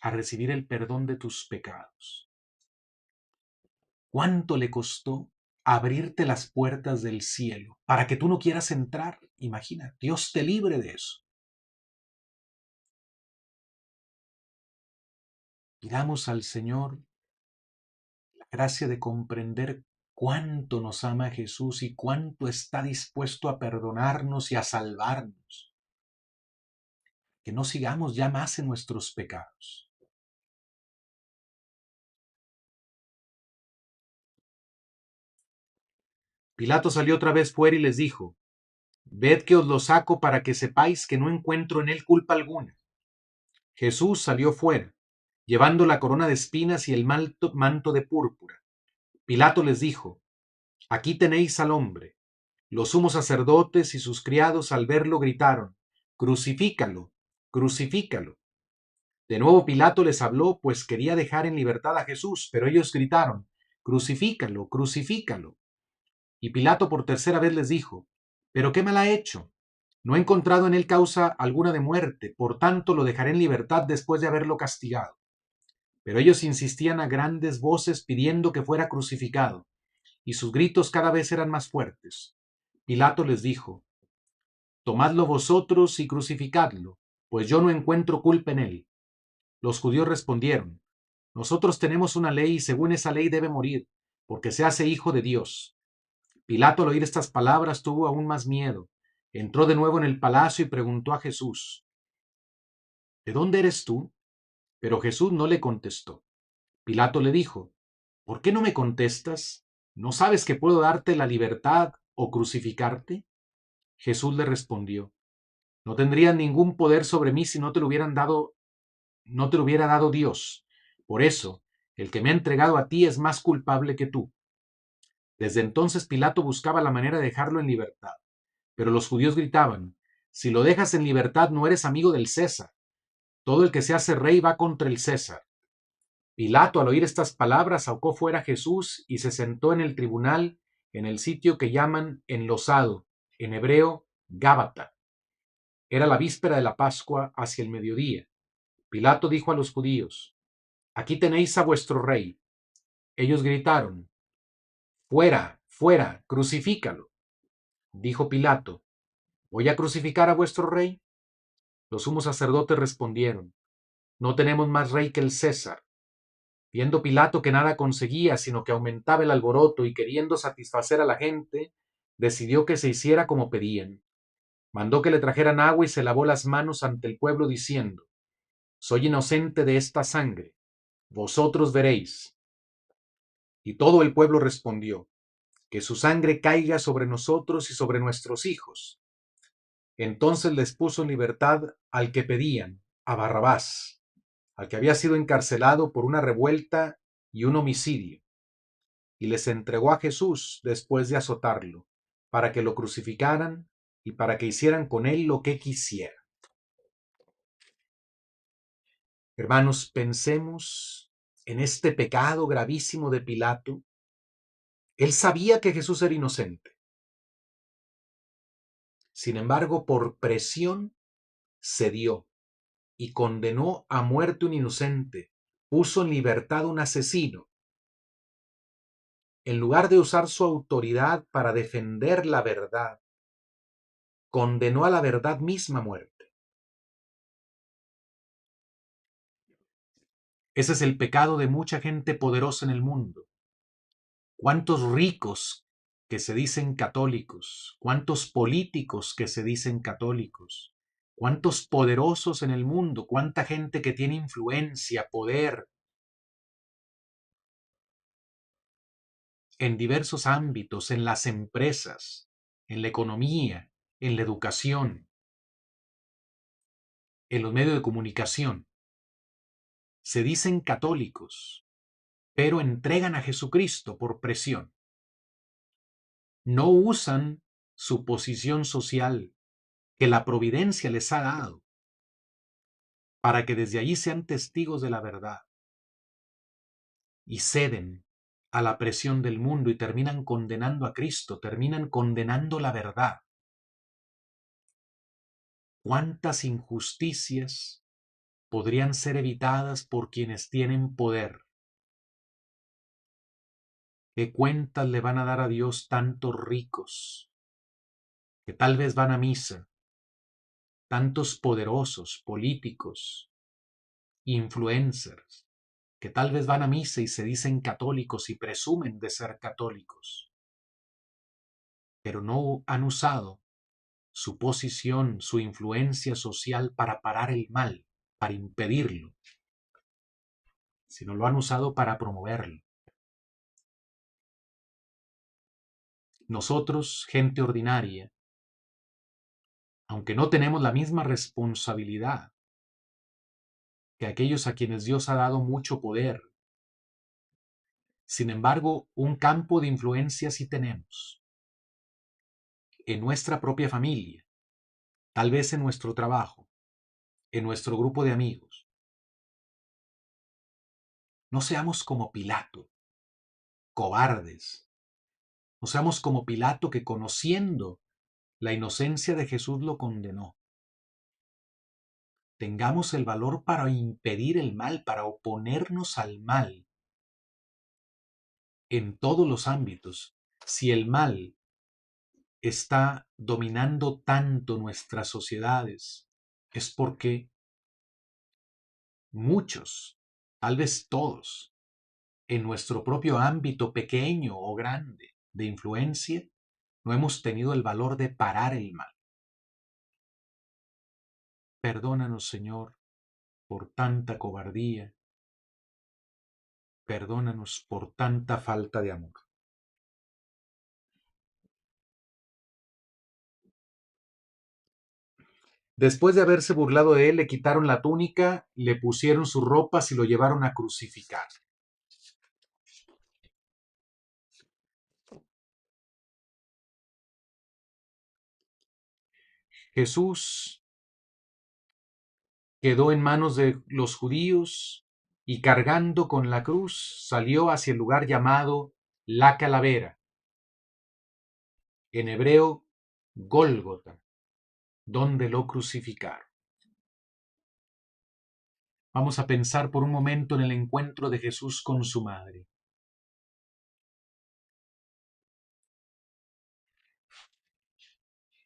a recibir el perdón de tus pecados. ¿Cuánto le costó abrirte las puertas del cielo para que tú no quieras entrar? Imagina, Dios te libre de eso. Pidamos al Señor la gracia de comprender cuánto nos ama Jesús y cuánto está dispuesto a perdonarnos y a salvarnos. Que no sigamos ya más en nuestros pecados. Pilato salió otra vez fuera y les dijo: «Ved que os lo saco para que sepáis que no encuentro en él culpa alguna». Jesús salió fuera, llevando la corona de espinas y el manto de púrpura. Pilato les dijo: «Aquí tenéis al hombre». Los sumos sacerdotes y sus criados al verlo gritaron: «Crucifícalo, crucifícalo». De nuevo Pilato les habló, pues quería dejar en libertad a Jesús, pero ellos gritaron: «Crucifícalo, crucifícalo». Y Pilato por tercera vez les dijo: «¿Pero qué mal ha hecho? No he encontrado en él causa alguna de muerte, por tanto lo dejaré en libertad después de haberlo castigado». Pero ellos insistían a grandes voces pidiendo que fuera crucificado, y sus gritos cada vez eran más fuertes. Pilato les dijo: «Tomadlo vosotros y crucificadlo, pues yo no encuentro culpa en él». Los judíos respondieron: «Nosotros tenemos una ley y según esa ley debe morir, porque se hace hijo de Dios». Pilato al oír estas palabras tuvo aún más miedo. Entró de nuevo en el palacio y preguntó a Jesús: «¿De dónde eres tú?». Pero Jesús no le contestó. Pilato le dijo: «¿Por qué no me contestas? ¿No sabes que puedo darte la libertad o crucificarte?». Jesús le respondió: «No tendrías ningún poder sobre mí si no te lo hubiera dado Dios. Por eso, el que me ha entregado a ti es más culpable que tú». Desde entonces Pilato buscaba la manera de dejarlo en libertad. Pero los judíos gritaban: «Si lo dejas en libertad no eres amigo del César. Todo el que se hace rey va contra el César». Pilato, al oír estas palabras, sacó fuera a Jesús y se sentó en el tribunal, en el sitio que llaman enlosado, en hebreo Gábata. Era la víspera de la Pascua, hacia el mediodía. Pilato dijo a los judíos: «Aquí tenéis a vuestro rey». Ellos gritaron: «Fuera, fuera, crucifícalo». Dijo Pilato: «¿Voy a crucificar a vuestro rey?». Los sumos sacerdotes respondieron: «No tenemos más rey que el César». Viendo Pilato que nada conseguía, sino que aumentaba el alboroto y queriendo satisfacer a la gente, decidió que se hiciera como pedían. Mandó que le trajeran agua y se lavó las manos ante el pueblo diciendo: «Soy inocente de esta sangre, vosotros veréis». Y todo el pueblo respondió: «Que su sangre caiga sobre nosotros y sobre nuestros hijos». Entonces les puso en libertad al que pedían, a Barrabás, al que había sido encarcelado por una revuelta y un homicidio, y les entregó a Jesús después de azotarlo, para que lo crucificaran y para que hicieran con él lo que quisieran. Hermanos, pensemos en este pecado gravísimo de Pilato. Él sabía que Jesús era inocente. Sin embargo, por presión, cedió y condenó a muerte un inocente, puso en libertad a un asesino. En lugar de usar su autoridad para defender la verdad, condenó a la verdad misma a muerte. Ese es el pecado de mucha gente poderosa en el mundo. ¿Cuántos ricos que se dicen católicos? ¿Cuántos políticos que se dicen católicos? ¿Cuántos poderosos en el mundo? ¿Cuánta gente que tiene influencia, poder en diversos ámbitos, en las empresas, en la economía, en la educación, en los medios de comunicación? Se dicen católicos, pero entregan a Jesucristo por presión. No usan su posición social que la providencia les ha dado para que desde allí sean testigos de la verdad y ceden a la presión del mundo y terminan condenando a Cristo, terminan condenando la verdad. ¿Cuántas injusticias podrían ser evitadas por quienes tienen poder? ¿Qué cuentas le van a dar a Dios tantos ricos que tal vez van a misa, tantos poderosos, políticos, influencers, que tal vez van a misa y se dicen católicos y presumen de ser católicos, pero no han usado su posición, su influencia social para parar el mal, para impedirlo, sino lo han usado para promoverlo? Nosotros, gente ordinaria, aunque no tenemos la misma responsabilidad que aquellos a quienes Dios ha dado mucho poder, sin embargo, un campo de influencia sí tenemos. en nuestra propia familia, tal vez en nuestro trabajo, en nuestro grupo de amigos. No seamos como Pilato, cobardes. No seamos como Pilato que conociendo la inocencia de Jesús lo condenó. Tengamos el valor para impedir el mal, para oponernos al mal en todos los ámbitos. Si el mal está dominando tanto nuestras sociedades, es porque muchos, tal vez todos, en nuestro propio ámbito pequeño o grande de influencia, no hemos tenido el valor de parar el mal. Perdónanos, Señor, por tanta cobardía. Perdónanos por tanta falta de amor. Después de haberse burlado de él, le quitaron la túnica, le pusieron sus ropas y lo llevaron a crucificar. Jesús quedó en manos de los judíos y cargando con la cruz salió hacia el lugar llamado La Calavera, en hebreo Gólgota, donde lo crucificaron. Vamos a pensar por un momento en el encuentro de Jesús con su madre.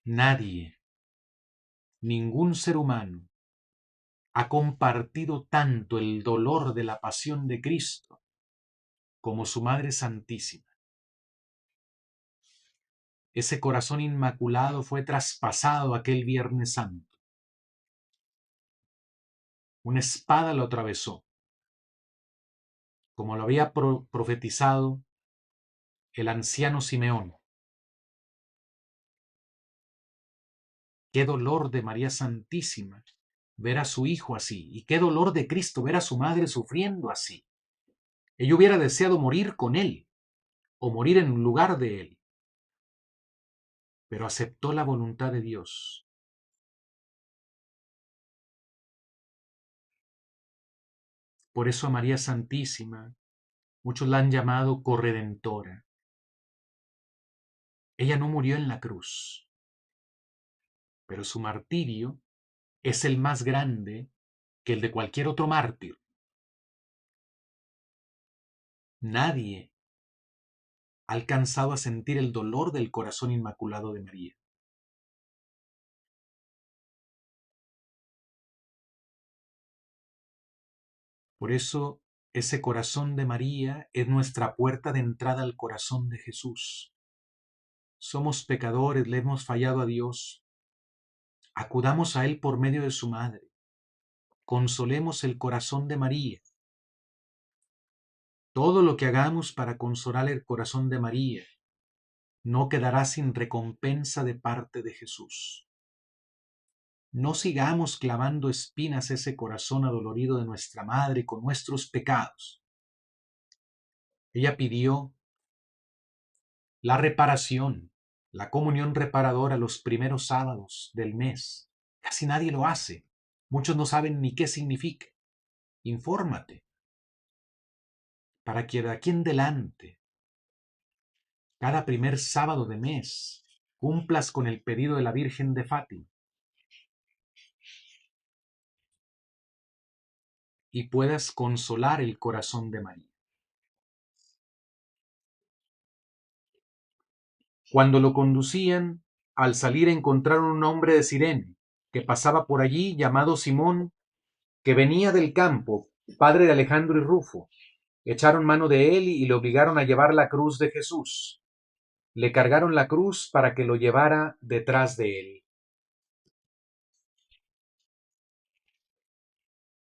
Nadie, ningún ser humano, ha compartido tanto el dolor de la pasión de Cristo como su Madre Santísima. Ese corazón inmaculado fue traspasado aquel Viernes Santo. Una espada lo atravesó, como lo había profetizado el anciano Simeón. Qué dolor de María Santísima ver a su hijo así, y qué dolor de Cristo ver a su madre sufriendo así. Ella hubiera deseado morir con él, o morir en lugar de él, pero aceptó la voluntad de Dios. Por eso a María Santísima muchos la han llamado corredentora. Ella no murió en la cruz, pero su martirio es el más grande que el de cualquier otro mártir. Nadie ha alcanzado a sentir el dolor del corazón inmaculado de María. Por eso, ese corazón de María es nuestra puerta de entrada al corazón de Jesús. Somos pecadores, le hemos fallado a Dios. Acudamos a Él por medio de su madre. Consolemos el corazón de María. Todo lo que hagamos para consolar el corazón de María no quedará sin recompensa de parte de Jesús. No sigamos clavando espinas a ese corazón adolorido de nuestra madre con nuestros pecados. Ella pidió la reparación, la comunión reparadora los primeros sábados del mes. Casi nadie lo hace. Muchos no saben ni qué significa. Infórmate para que de aquí en adelante, cada primer sábado de mes, cumplas con el pedido de la Virgen de Fátima y puedas consolar el corazón de María. Cuando lo conducían, al salir encontraron un hombre de Cirene, que pasaba por allí llamado Simón, que venía del campo, padre de Alejandro y Rufo. Echaron mano de él y le obligaron a llevar la cruz de Jesús. Le cargaron la cruz para que lo llevara detrás de él.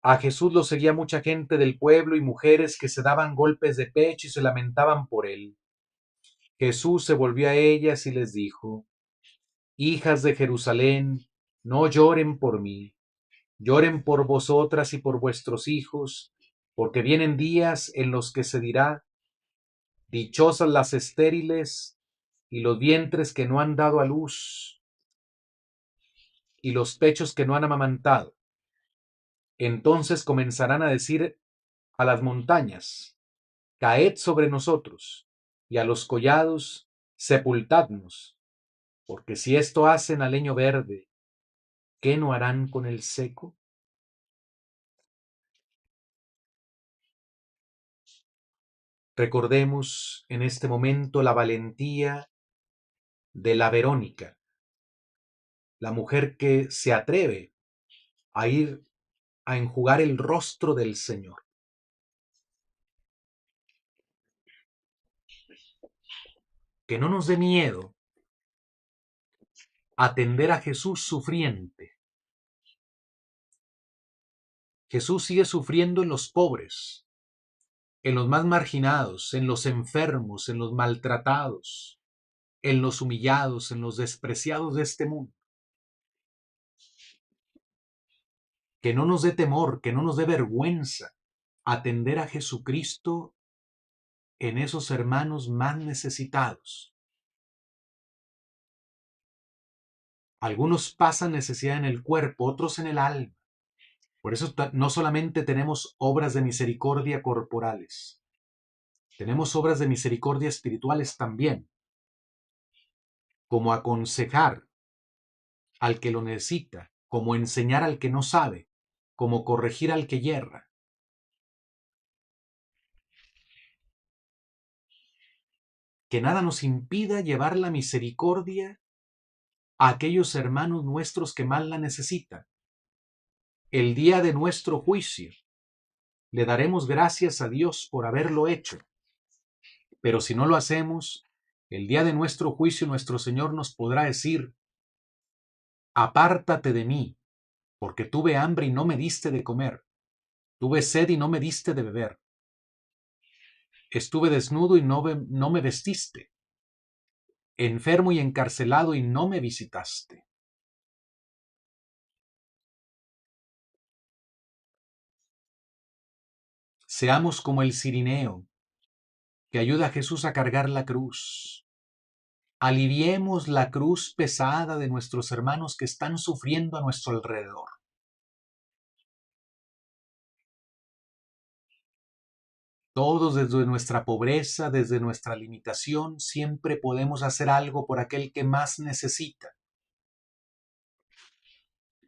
A Jesús lo seguía mucha gente del pueblo y mujeres que se daban golpes de pecho y se lamentaban por él. Jesús se volvió a ellas y les dijo: Hijas de Jerusalén, no lloren por mí, lloren por vosotras y por vuestros hijos, porque vienen días en los que se dirá: dichosas las estériles y los vientres que no han dado a luz, y los pechos que no han amamantado. Entonces comenzarán a decir a las montañas, caed sobre nosotros, y a los collados, sepultadnos, porque si esto hacen al leño verde, ¿qué no harán con el seco? Recordemos en este momento la valentía de la Verónica, la mujer que se atreve a ir a enjugar el rostro del Señor. Que no nos dé miedo atender a Jesús sufriente. Jesús sigue sufriendo en los pobres, en los más marginados, en los enfermos, en los maltratados, en los humillados, en los despreciados de este mundo. Que no nos dé temor, que no nos dé vergüenza atender a Jesucristo en esos hermanos más necesitados. Algunos pasan necesidad en el cuerpo, otros en el alma. Por eso no solamente tenemos obras de misericordia corporales, tenemos obras de misericordia espirituales también, como aconsejar al que lo necesita, como enseñar al que no sabe, como corregir al que yerra. Que nada nos impida llevar la misericordia a aquellos hermanos nuestros que más la necesitan. El día de nuestro juicio le daremos gracias a Dios por haberlo hecho. Pero si no lo hacemos, el día de nuestro juicio nuestro Señor nos podrá decir, apártate de mí, porque tuve hambre y no me diste de comer, tuve sed y no me diste de beber, estuve desnudo y no me vestiste, enfermo y encarcelado y no me visitaste. Seamos como el cirineo, que ayuda a Jesús a cargar la cruz. Aliviemos la cruz pesada de nuestros hermanos que están sufriendo a nuestro alrededor. Todos desde nuestra pobreza, desde nuestra limitación, siempre podemos hacer algo por aquel que más necesita.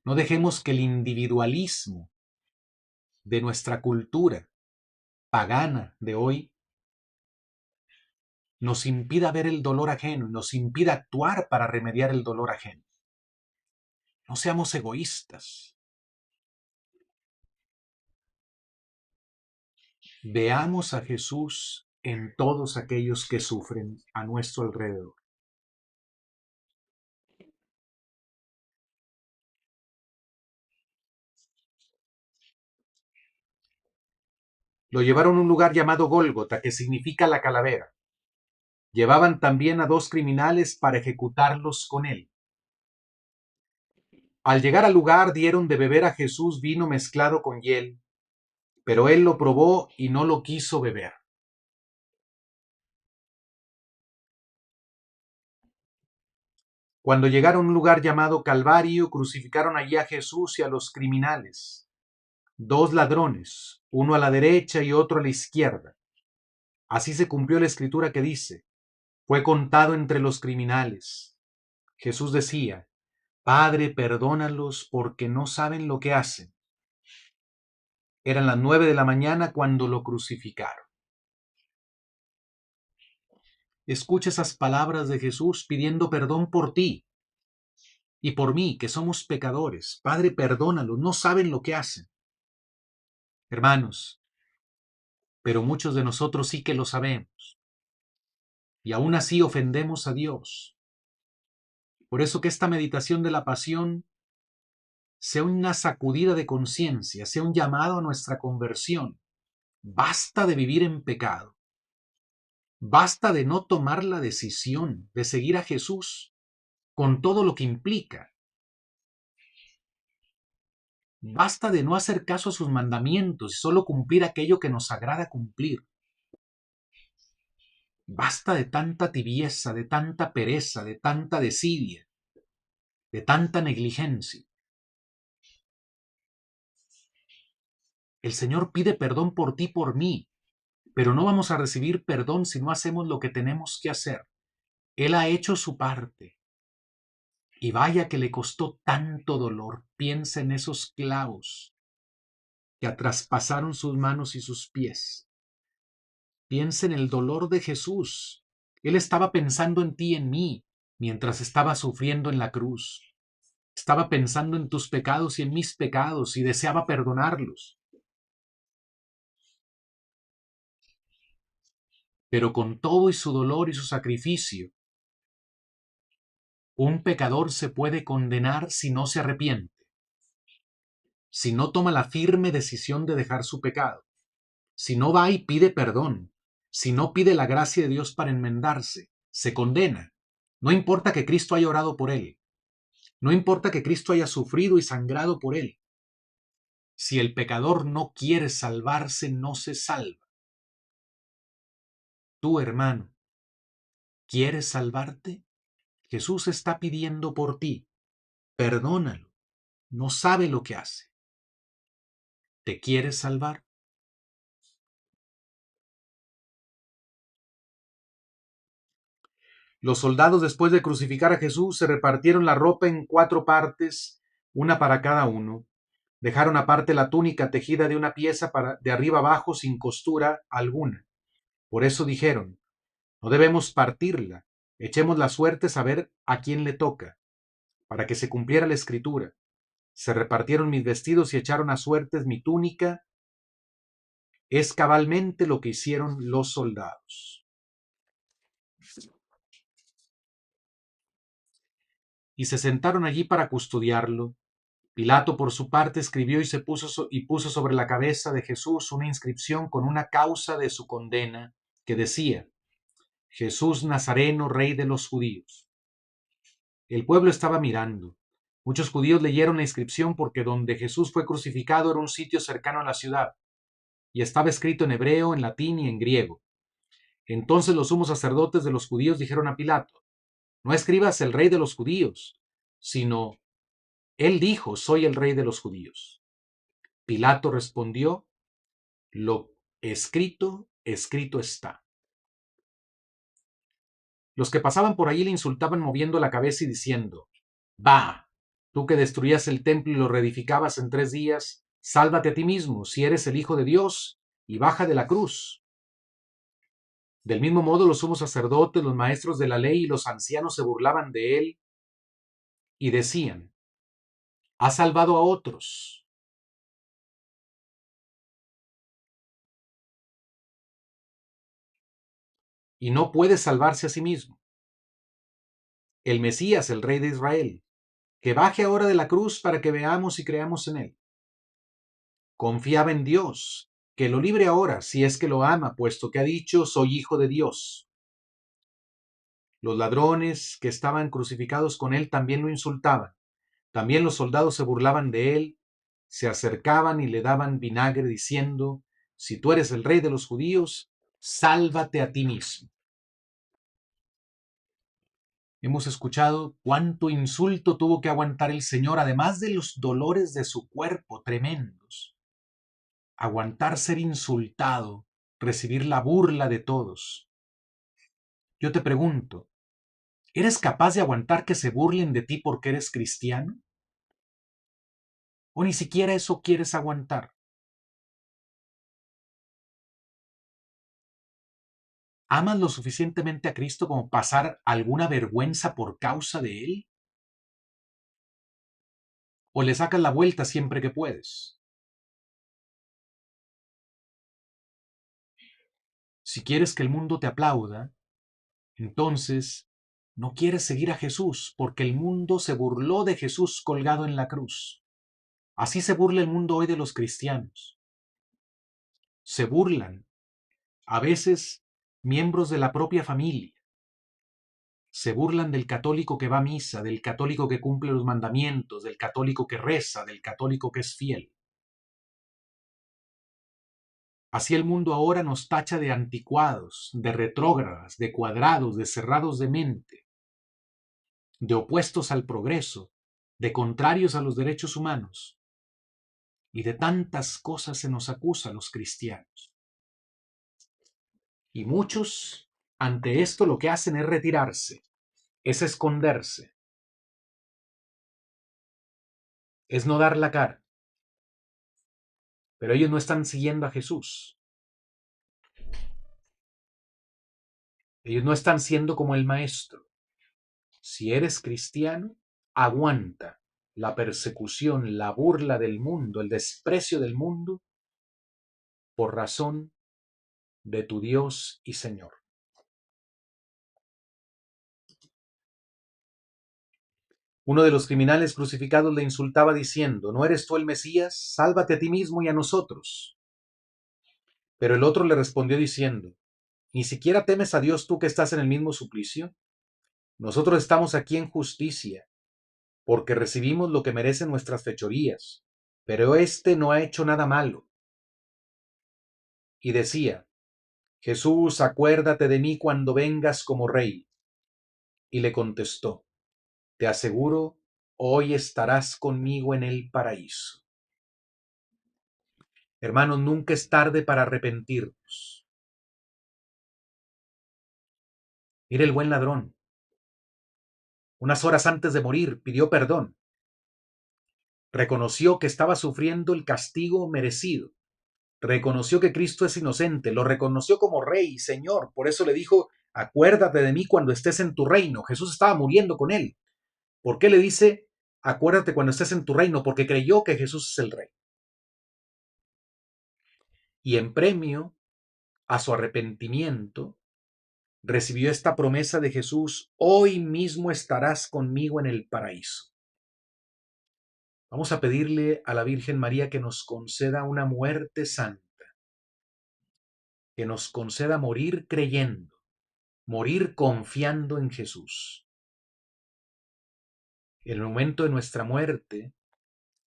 No dejemos que el individualismo de nuestra cultura pagana de hoy nos impida ver el dolor ajeno, nos impida actuar para remediar el dolor ajeno. No seamos egoístas. Veamos a Jesús en todos aquellos que sufren a nuestro alrededor. Lo llevaron a un lugar llamado Gólgota, que significa la calavera. Llevaban también a 2 criminales para ejecutarlos con él. Al llegar al lugar dieron de beber a Jesús vino mezclado con hiel, pero él lo probó y no lo quiso beber. Cuando llegaron a un lugar llamado Calvario, crucificaron allí a Jesús y a los criminales, 2 ladrones, uno a la derecha y otro a la izquierda. Así se cumplió la escritura que dice, fue contado entre los criminales. Jesús decía, Padre, perdónalos porque no saben lo que hacen. Eran las 9 de la mañana cuando lo crucificaron. Escucha esas palabras de Jesús pidiendo perdón por ti y por mí, que somos pecadores. Padre, perdónalos, no saben lo que hacen. Hermanos, pero muchos de nosotros sí que lo sabemos. Y aún así ofendemos a Dios. Por eso que esta meditación de la pasión sea una sacudida de conciencia, sea un llamado a nuestra conversión. Basta de vivir en pecado. Basta de no tomar la decisión de seguir a Jesús con todo lo que implica. Basta de no hacer caso a sus mandamientos y solo cumplir aquello que nos agrada cumplir. Basta de tanta tibieza, de tanta pereza, de tanta desidia, de tanta negligencia. El Señor pide perdón por ti, por mí, pero no vamos a recibir perdón si no hacemos lo que tenemos que hacer. Él ha hecho su parte. Y vaya que le costó tanto dolor. Piensa en esos clavos que traspasaron sus manos y sus pies. Piensa en el dolor de Jesús. Él estaba pensando en ti y en mí mientras estaba sufriendo en la cruz. Estaba pensando en tus pecados y en mis pecados y deseaba perdonarlos. Pero con todo y su dolor y su sacrificio, un pecador se puede condenar si no se arrepiente, si no toma la firme decisión de dejar su pecado, si no va y pide perdón, si no pide la gracia de Dios para enmendarse, se condena. No importa que Cristo haya orado por él, no importa que Cristo haya sufrido y sangrado por él. Si el pecador no quiere salvarse, no se salva. Tú, hermano, ¿quieres salvarte? Jesús está pidiendo por ti. Perdónalo. No sabe lo que hace. ¿Te quieres salvar? Los soldados, después de crucificar a Jesús, se repartieron la ropa en 4 partes, una para cada uno. Dejaron aparte la túnica tejida de una pieza de arriba abajo sin costura alguna. Por eso dijeron, no debemos partirla, echemos la suerte a ver a quién le toca, para que se cumpliera la escritura. Se repartieron mis vestidos y echaron a suertes mi túnica. Es cabalmente lo que hicieron los soldados. Y se sentaron allí para custodiarlo. Pilato, por su parte, escribió y puso sobre la cabeza de Jesús una inscripción con una causa de su condena que decía: Jesús Nazareno, Rey de los Judíos. El pueblo estaba mirando. Muchos judíos leyeron la inscripción porque donde Jesús fue crucificado era un sitio cercano a la ciudad, y estaba escrito en hebreo, en latín y en griego. Entonces los sumos sacerdotes de los judíos dijeron a Pilato: no escribas el Rey de los Judíos, sino él dijo: soy el Rey de los Judíos. Pilato respondió: lo escrito, escrito está. Los que pasaban por allí le insultaban moviendo la cabeza y diciendo: va, tú que destruías el templo y lo reedificabas en 3 días, sálvate a ti mismo, si eres el Hijo de Dios, y baja de la cruz. Del mismo modo, los sumos sacerdotes, los maestros de la ley y los ancianos se burlaban de él y decían: ha salvado a otros. Y no puede salvarse a sí mismo. El Mesías, el Rey de Israel, que baje ahora de la cruz para que veamos y creamos en él. Confiaba en Dios, que lo libre ahora, si es que lo ama, puesto que ha dicho: soy hijo de Dios. Los ladrones que estaban crucificados con él también lo insultaban. También los soldados se burlaban de él, se acercaban y le daban vinagre diciendo: si tú eres el Rey de los Judíos, sálvate a ti mismo. Hemos escuchado cuánto insulto tuvo que aguantar el Señor, además de los dolores de su cuerpo tremendos. Aguantar ser insultado, recibir la burla de todos. Yo te pregunto, ¿eres capaz de aguantar que se burlen de ti porque eres cristiano? ¿O ni siquiera eso quieres aguantar? ¿Amas lo suficientemente a Cristo como pasar alguna vergüenza por causa de Él? ¿O le sacas la vuelta siempre que puedes? Si quieres que el mundo te aplauda, entonces no quieres seguir a Jesús porque el mundo se burló de Jesús colgado en la cruz. Así se burla el mundo hoy de los cristianos. Se burlan, a veces, miembros de la propia familia. Se burlan del católico que va a misa, del católico que cumple los mandamientos, del católico que reza, del católico que es fiel. Así el mundo ahora nos tacha de anticuados, de retrógradas, de cuadrados, de cerrados de mente, de opuestos al progreso, de contrarios a los derechos humanos. Y de tantas cosas se nos acusa a los cristianos. Y muchos, ante esto, lo que hacen es retirarse, es esconderse, es no dar la cara. Pero ellos no están siguiendo a Jesús. Ellos no están siendo como el Maestro. Si eres cristiano, aguanta la persecución, la burla del mundo, el desprecio del mundo, por razón de tu Dios y Señor. Uno de los criminales crucificados le insultaba diciendo: ¿no eres tú el Mesías? Sálvate a ti mismo y a nosotros. Pero el otro le respondió diciendo: ¿ni siquiera temes a Dios tú que estás en el mismo suplicio? Nosotros estamos aquí en justicia, porque recibimos lo que merecen nuestras fechorías, pero éste no ha hecho nada malo. Y decía: Jesús, acuérdate de mí cuando vengas como rey. Y le contestó: te aseguro, hoy estarás conmigo en el paraíso. Hermanos, nunca es tarde para arrepentirnos. Mire el buen ladrón. Unas horas antes de morir, pidió perdón. Reconoció que estaba sufriendo el castigo merecido. Reconoció que Cristo es inocente. Lo reconoció como Rey y Señor. Por eso le dijo: acuérdate de mí cuando estés en tu reino. Jesús estaba muriendo con él. ¿Por qué le dice: acuérdate cuando estés en tu reino? Porque creyó que Jesús es el Rey. Y en premio a su arrepentimiento, recibió esta promesa de Jesús: hoy mismo estarás conmigo en el paraíso. Vamos a pedirle a la Virgen María que nos conceda una muerte santa, que nos conceda morir creyendo, morir confiando en Jesús. En el momento de nuestra muerte,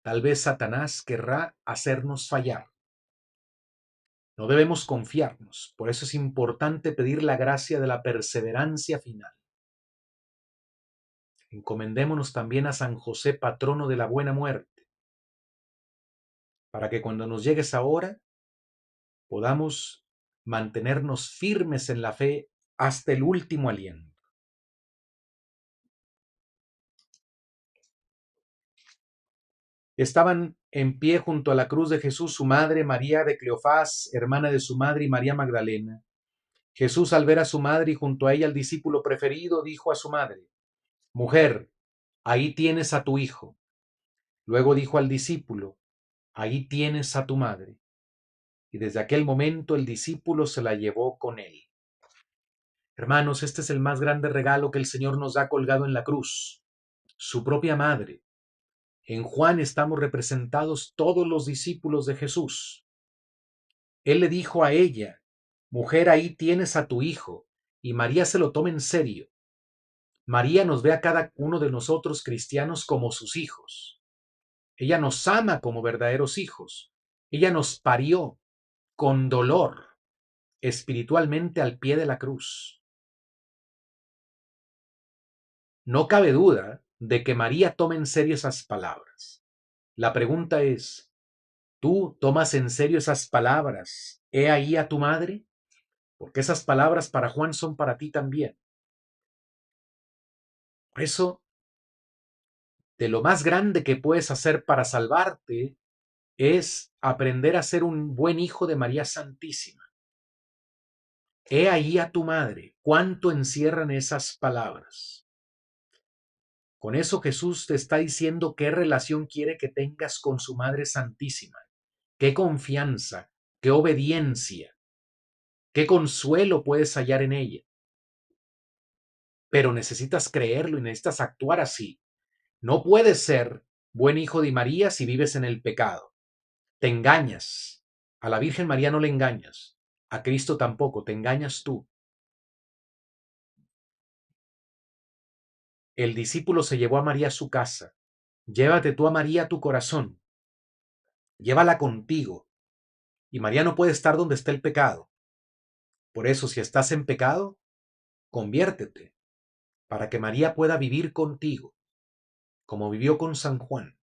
tal vez Satanás querrá hacernos fallar. No debemos confiarnos, por eso es importante pedir la gracia de la perseverancia final. Encomendémonos también a San José, patrono de la buena muerte, para que cuando nos llegue esa hora podamos mantenernos firmes en la fe hasta el último aliento. Estaban en pie junto a la cruz de Jesús su madre, María de Cleofás, hermana de su madre, y María Magdalena. Jesús, al ver a su madre y junto a ella al discípulo preferido, dijo a su madre: mujer, ahí tienes a tu hijo. Luego dijo al discípulo: ahí tienes a tu madre. Y desde aquel momento el discípulo se la llevó con él. Hermanos, este es el más grande regalo que el Señor nos ha colgado en la cruz, su propia madre. En Juan estamos representados todos los discípulos de Jesús. Él le dijo a ella: mujer, ahí tienes a tu hijo. Y María se lo toma en serio. María nos ve a cada uno de nosotros cristianos como sus hijos. Ella nos ama como verdaderos hijos. Ella nos parió con dolor espiritualmente al pie de la cruz. No cabe duda de que María toma en serio esas palabras. La pregunta es: ¿tú tomas en serio esas palabras? ¿He ahí a tu madre? Porque esas palabras para Juan son para ti también. Por eso, de lo más grande que puedes hacer para salvarte es aprender a ser un buen hijo de María Santísima. He ahí a tu madre. ¿Cuánto encierran esas palabras? Con eso Jesús te está diciendo qué relación quiere que tengas con su Madre Santísima, qué confianza, qué obediencia, qué consuelo puedes hallar en ella. Pero necesitas creerlo y necesitas actuar así. No puedes ser buen hijo de María si vives en el pecado. Te engañas. A la Virgen María no le engañas. A Cristo tampoco, te engañas tú. El discípulo se llevó a María a su casa. Llévate tú a María a tu corazón. Llévala contigo. Y María no puede estar donde está el pecado. Por eso, si estás en pecado, conviértete, para que María pueda vivir contigo, como vivió con San Juan,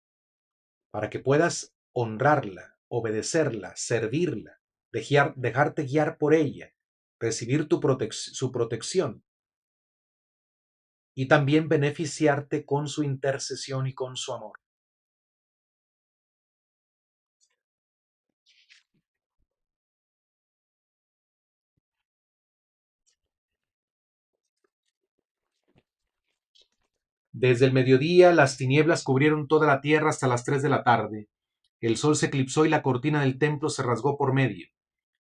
para que puedas honrarla, obedecerla, servirla, dejarte guiar por ella, recibir su protección y también beneficiarte con su intercesión y con su amor. Desde el mediodía las tinieblas cubrieron toda la tierra hasta las 3 de la tarde. El sol se eclipsó y la cortina del templo se rasgó por medio.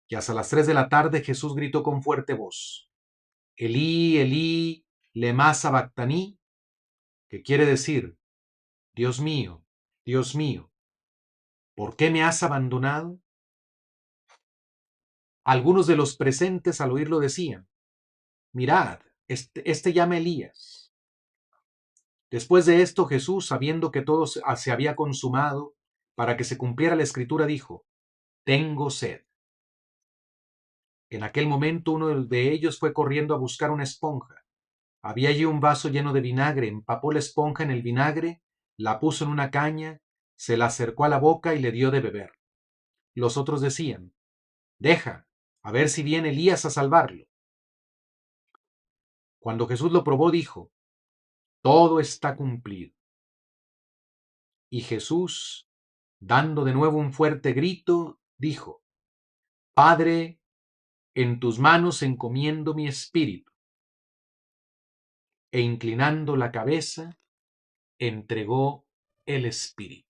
Y hasta las 3 de la tarde Jesús gritó con fuerte voz: Elí, Elí, lema sabactaní, que quiere decir: Dios mío, ¿por qué me has abandonado? Algunos de los presentes al oírlo decían: Mirad, este llama Elías. Después de esto Jesús, sabiendo que todo se había consumado, para que se cumpliera la escritura, dijo: Tengo sed. En aquel momento uno de ellos fue corriendo a buscar una esponja. Había allí un vaso lleno de vinagre, empapó la esponja en el vinagre, la puso en una caña, se la acercó a la boca y le dio de beber. Los otros decían: Deja, a ver si viene Elías a salvarlo. Cuando Jesús lo probó, dijo: Todo está cumplido. Y Jesús, dando de nuevo un fuerte grito, dijo: Padre, en tus manos encomiendo mi espíritu. E inclinando la cabeza, entregó el espíritu.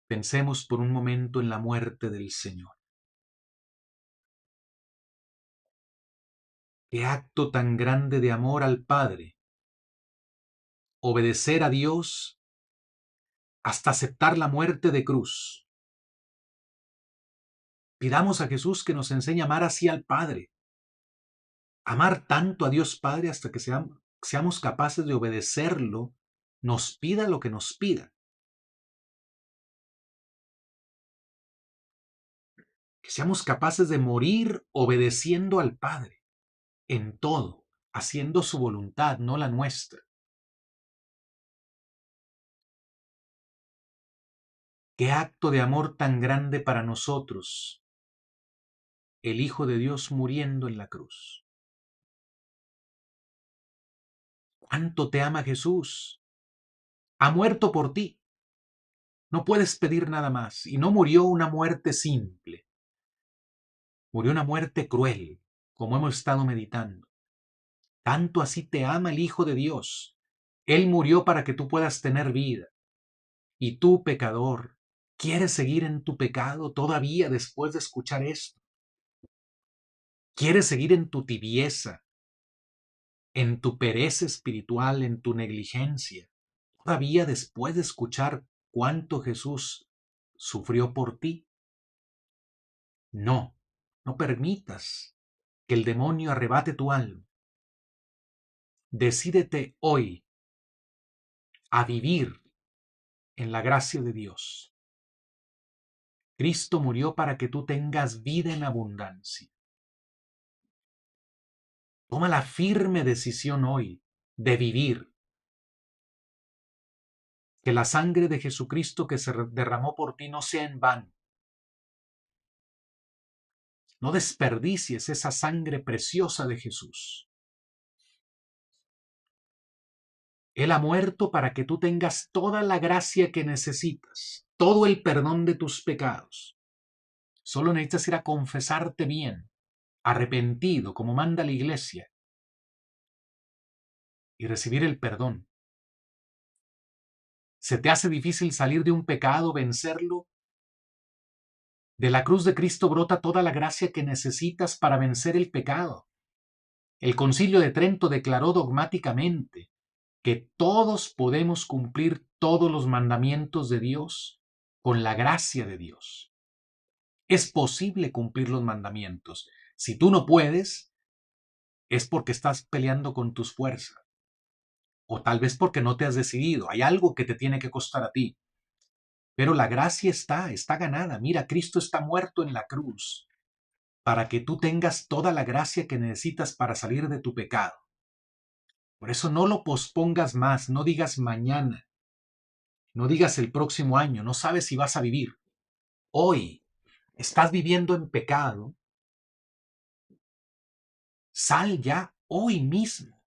Pensemos por un momento en la muerte del Señor. Qué acto tan grande de amor al Padre. Obedecer a Dios hasta aceptar la muerte de cruz. Pidamos a Jesús que nos enseñe a amar así al Padre. Amar tanto a Dios Padre hasta que seamos capaces de obedecerlo, nos pida lo que nos pida. Que seamos capaces de morir obedeciendo al Padre en todo, haciendo su voluntad, no la nuestra. Qué acto de amor tan grande para nosotros, el Hijo de Dios muriendo en la cruz. ¿Cuánto te ama Jesús? Ha muerto por ti. No puedes pedir nada más. Y no murió una muerte simple. Murió una muerte cruel, como hemos estado meditando. Tanto así te ama el Hijo de Dios. Él murió para que tú puedas tener vida. Y tú, pecador, ¿quieres seguir en tu pecado todavía después de escuchar esto? ¿Quieres seguir en tu tibieza, en tu pereza espiritual, en tu negligencia, todavía después de escuchar cuánto Jesús sufrió por ti? No, no permitas que el demonio arrebate tu alma. Decídete hoy a vivir en la gracia de Dios. Cristo murió para que tú tengas vida en abundancia. Toma la firme decisión hoy de vivir. Que la sangre de Jesucristo que se derramó por ti no sea en vano. No desperdicies esa sangre preciosa de Jesús. Él ha muerto para que tú tengas toda la gracia que necesitas, todo el perdón de tus pecados. Solo necesitas ir a confesarte bien, arrepentido, como manda la iglesia, y recibir el perdón. ¿Se te hace difícil salir de un pecado, vencerlo? De la cruz de Cristo brota toda la gracia que necesitas para vencer el pecado. El Concilio de Trento declaró dogmáticamente que todos podemos cumplir todos los mandamientos de Dios con la gracia de Dios. Es posible cumplir los mandamientos. Si tú no puedes, es porque estás peleando con tus fuerzas. O tal vez porque no te has decidido. Hay algo que te tiene que costar a ti. Pero la gracia está ganada. Mira, Cristo está muerto en la cruz para que tú tengas toda la gracia que necesitas para salir de tu pecado. Por eso no lo pospongas más, no digas mañana, no digas el próximo año, no sabes si vas a vivir. Hoy estás viviendo en pecado, sal ya hoy mismo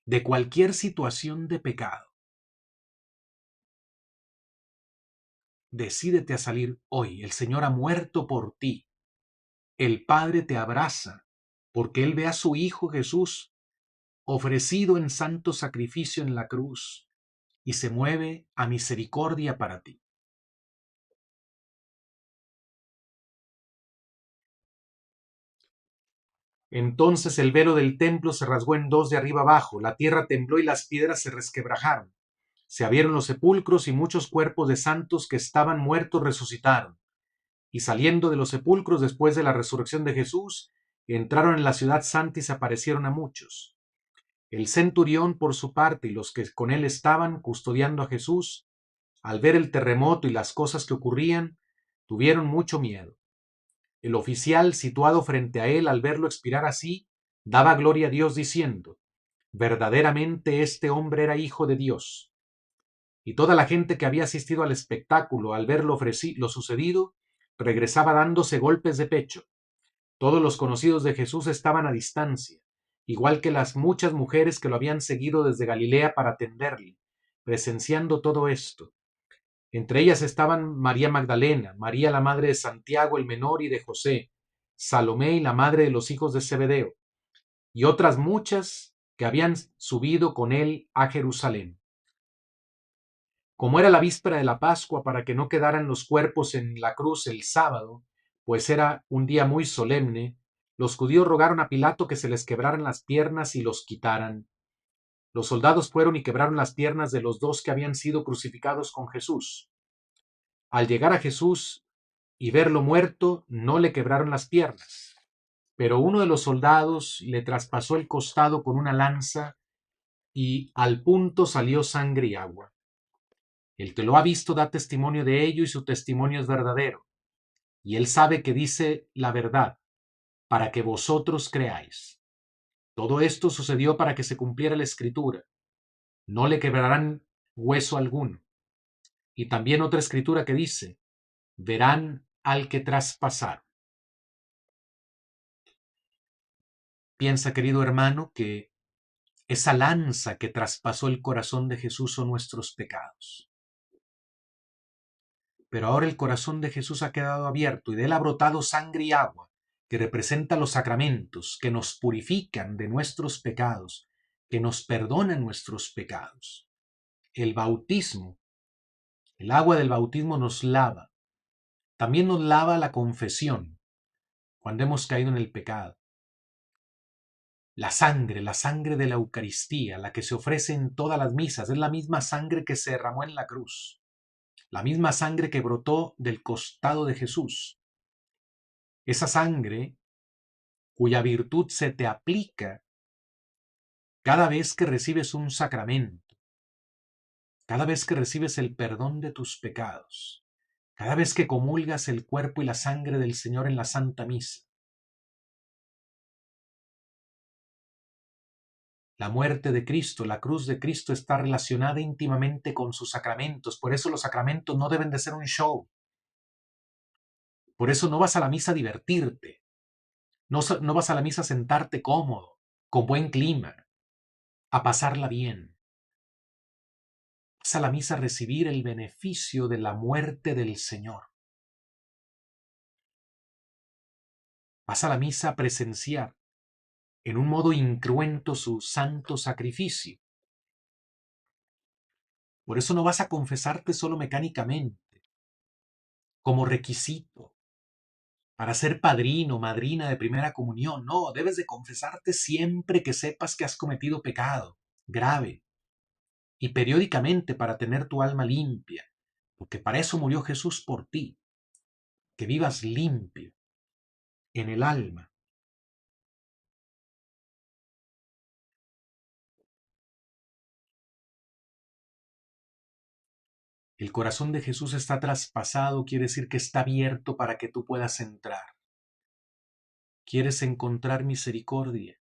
de cualquier situación de pecado. Decídete a salir hoy. El Señor ha muerto por ti. El Padre te abraza porque Él ve a su Hijo Jesús ofrecido en santo sacrificio en la cruz y se mueve a misericordia para ti. Entonces el velo del templo se rasgó en dos de arriba abajo, la tierra tembló y las piedras se resquebrajaron. Se abrieron los sepulcros y muchos cuerpos de santos que estaban muertos resucitaron. Y saliendo de los sepulcros después de la resurrección de Jesús, entraron en la ciudad santa y se aparecieron a muchos. El centurión, por su parte, y los que con él estaban custodiando a Jesús, al ver el terremoto y las cosas que ocurrían, tuvieron mucho miedo. El oficial, situado frente a él, al verlo expirar así, daba gloria a Dios diciendo: verdaderamente este hombre era hijo de Dios. Y toda la gente que había asistido al espectáculo, al ver lo sucedido, regresaba dándose golpes de pecho. Todos los conocidos de Jesús estaban a distancia, igual que las muchas mujeres que lo habían seguido desde Galilea para atenderle, presenciando todo esto. Entre ellas estaban María Magdalena, María la madre de Santiago el menor y de José, Salomé y la madre de los hijos de Zebedeo, y otras muchas que habían subido con él a Jerusalén. Como era la víspera de la Pascua, para que no quedaran los cuerpos en la cruz el sábado, pues era un día muy solemne, los judíos rogaron a Pilato que se les quebraran las piernas y los quitaran. Los soldados fueron y quebraron las piernas de los dos que habían sido crucificados con Jesús. Al llegar a Jesús y verlo muerto, no le quebraron las piernas, pero uno de los soldados le traspasó el costado con una lanza y al punto salió sangre y agua. El que lo ha visto da testimonio de ello y su testimonio es verdadero. Y él sabe que dice la verdad, para que vosotros creáis. Todo esto sucedió para que se cumpliera la escritura. No le quebrarán hueso alguno. Y también otra escritura que dice: verán al que traspasaron. Piensa, querido hermano, que esa lanza que traspasó el corazón de Jesús son nuestros pecados. Pero ahora el corazón de Jesús ha quedado abierto y de él ha brotado sangre y agua, que representa los sacramentos, que nos purifican de nuestros pecados, que nos perdonan nuestros pecados. El bautismo, el agua del bautismo nos lava. También nos lava la confesión, cuando hemos caído en el pecado. La sangre de la Eucaristía, la que se ofrece en todas las misas, es la misma sangre que se derramó en la cruz, la misma sangre que brotó del costado de Jesús. Esa sangre cuya virtud se te aplica cada vez que recibes un sacramento, cada vez que recibes el perdón de tus pecados, cada vez que comulgas el cuerpo y la sangre del Señor en la Santa Misa. La muerte de Cristo, la cruz de Cristo está relacionada íntimamente con sus sacramentos. Por eso los sacramentos no deben de ser un show. Por eso no vas a la misa a divertirte. No vas a la misa a sentarte cómodo, con buen clima, a pasarla bien. Vas a la misa a recibir el beneficio de la muerte del Señor. Vas a la misa a presenciar en un modo incruento su santo sacrificio. Por eso no vas a confesarte solo mecánicamente, como requisito, para ser padrino, madrina de primera comunión. No, debes de confesarte siempre que sepas que has cometido pecado grave y periódicamente para tener tu alma limpia, porque para eso murió Jesús por ti, que vivas limpio en el alma. El corazón de Jesús está traspasado, quiere decir que está abierto para que tú puedas entrar. ¿Quieres encontrar misericordia?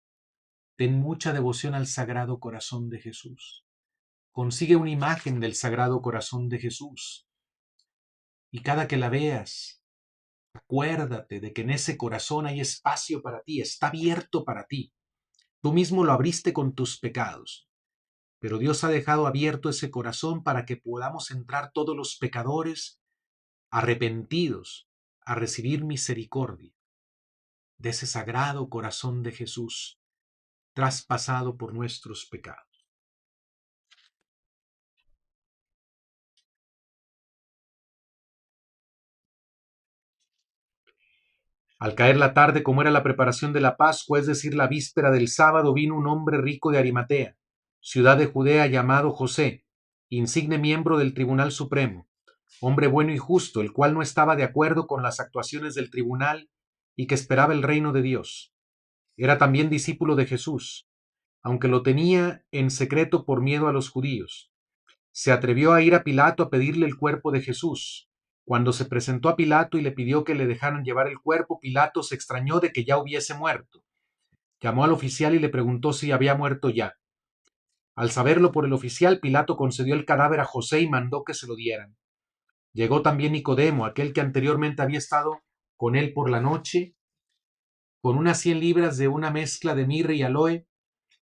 Ten mucha devoción al Sagrado Corazón de Jesús. Consigue una imagen del Sagrado Corazón de Jesús y cada que la veas, acuérdate de que en ese corazón hay espacio para ti, está abierto para ti. Tú mismo lo abriste con tus pecados, pero Dios ha dejado abierto ese corazón para que podamos entrar todos los pecadores arrepentidos a recibir misericordia de ese Sagrado Corazón de Jesús traspasado por nuestros pecados. Al caer la tarde, como era la preparación de la Pascua, es decir, la víspera del sábado, vino un hombre rico de Arimatea, ciudad de Judea, llamado José, insigne miembro del Tribunal Supremo, hombre bueno y justo, el cual no estaba de acuerdo con las actuaciones del tribunal y que esperaba el reino de Dios. Era también discípulo de Jesús, aunque lo tenía en secreto por miedo a los judíos. Se atrevió a ir a Pilato a pedirle el cuerpo de Jesús. Cuando se presentó a Pilato y le pidió que le dejaran llevar el cuerpo, Pilato se extrañó de que ya hubiese muerto. Llamó al oficial y le preguntó si había muerto ya. Al saberlo por el oficial, Pilato concedió el cadáver a José y mandó que se lo dieran. Llegó también Nicodemo, aquel que anteriormente había estado con él por la noche. Con unas 100 libras de una mezcla de mirra y aloe,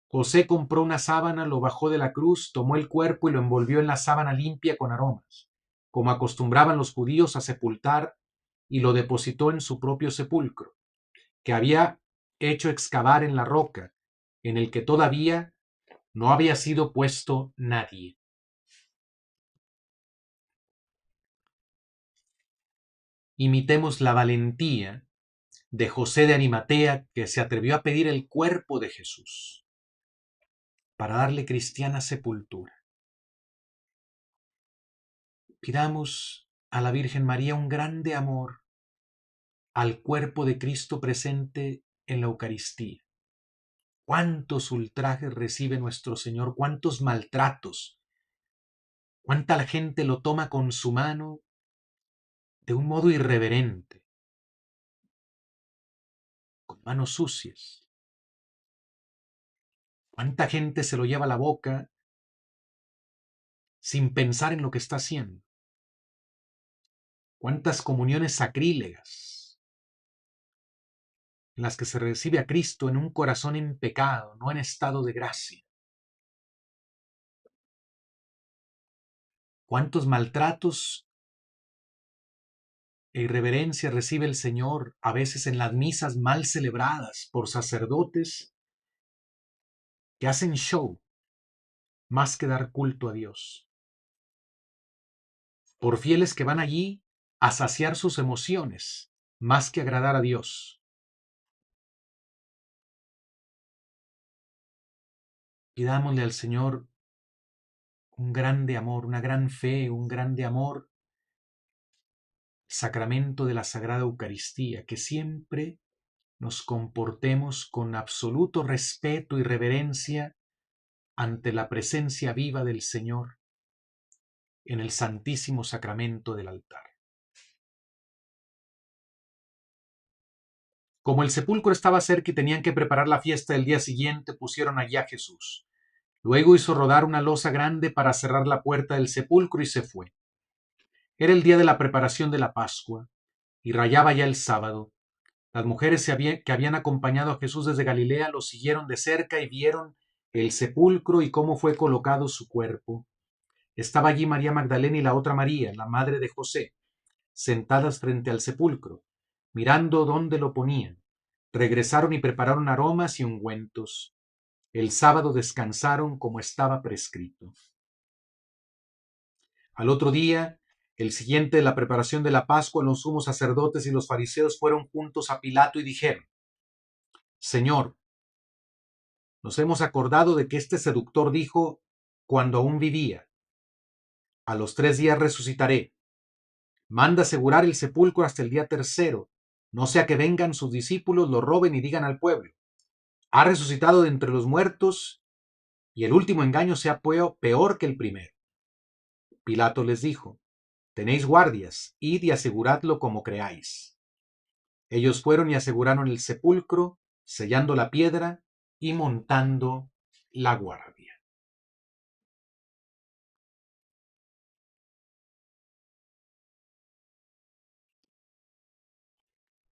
José compró una sábana, lo bajó de la cruz, tomó el cuerpo y lo envolvió en la sábana limpia con aromas, como acostumbraban los judíos a sepultar, y lo depositó en su propio sepulcro, que había hecho excavar en la roca, en el que todavía no había sido puesto nadie. Imitemos la valentía de José de Arimatea, que se atrevió a pedir el cuerpo de Jesús para darle cristiana sepultura. Pidamos a la Virgen María un grande amor al cuerpo de Cristo presente en la Eucaristía. Cuántos ultrajes recibe nuestro Señor, cuántos maltratos, cuánta la gente lo toma con su mano de un modo irreverente, con manos sucias. Cuánta gente se lo lleva a la boca sin pensar en lo que está haciendo. Cuántas comuniones sacrílegas en las que se recibe a Cristo en un corazón en pecado, no en estado de gracia. Cuántos maltratos e irreverencia recibe el Señor a veces en las misas mal celebradas por sacerdotes que hacen show más que dar culto a Dios, por fieles que van allí a saciar sus emociones más que agradar a Dios. Pidámosle al Señor un grande amor, una gran fe, un grande amor, sacramento de la Sagrada Eucaristía, que siempre nos comportemos con absoluto respeto y reverencia ante la presencia viva del Señor en el Santísimo Sacramento del altar. Como el sepulcro estaba cerca y tenían que preparar la fiesta del día siguiente, pusieron allí a Jesús. Luego hizo rodar una losa grande para cerrar la puerta del sepulcro y se fue. Era el día de la preparación de la Pascua y rayaba ya el sábado. Las mujeres que habían acompañado a Jesús desde Galilea lo siguieron de cerca y vieron el sepulcro y cómo fue colocado su cuerpo. Estaba allí María Magdalena y la otra María, la madre de José, sentadas frente al sepulcro, mirando dónde lo ponían. Regresaron y prepararon aromas y ungüentos. El sábado descansaron como estaba prescrito. Al otro día, el siguiente de la preparación de la Pascua, los sumos sacerdotes y los fariseos fueron juntos a Pilato y dijeron: Señor, nos hemos acordado de que este seductor dijo, cuando aún vivía: a los 3 días resucitaré. Manda asegurar el sepulcro hasta el día tercero, no sea que vengan sus discípulos, lo roben y digan al pueblo: ha resucitado de entre los muertos, y el último engaño sea peor que el primero. Pilato les dijo: Tenéis guardias, id y aseguradlo como creáis. Ellos fueron y aseguraron el sepulcro, sellando la piedra y montando la guardia.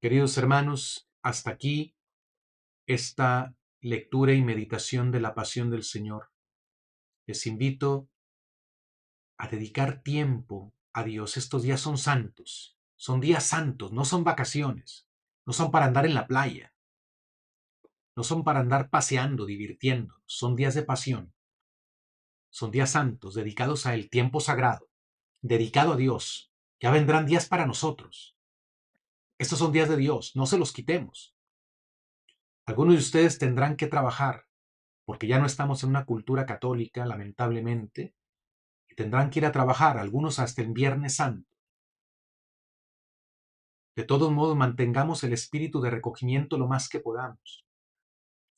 Queridos hermanos, hasta aquí esta lectura y meditación de la pasión del Señor. Les invito a dedicar tiempo a Dios. Estos días son días santos, no son vacaciones, no son para andar en la playa, no son para andar paseando, divirtiendo, son días de pasión, son días santos, dedicados a el tiempo sagrado, dedicado a Dios. Ya vendrán días para nosotros. Estos son días de Dios, no se los quitemos. Algunos de ustedes tendrán que trabajar, porque ya no estamos en una cultura católica, lamentablemente, y tendrán que ir a trabajar, algunos hasta el Viernes Santo. De todos modos, mantengamos el espíritu de recogimiento lo más que podamos.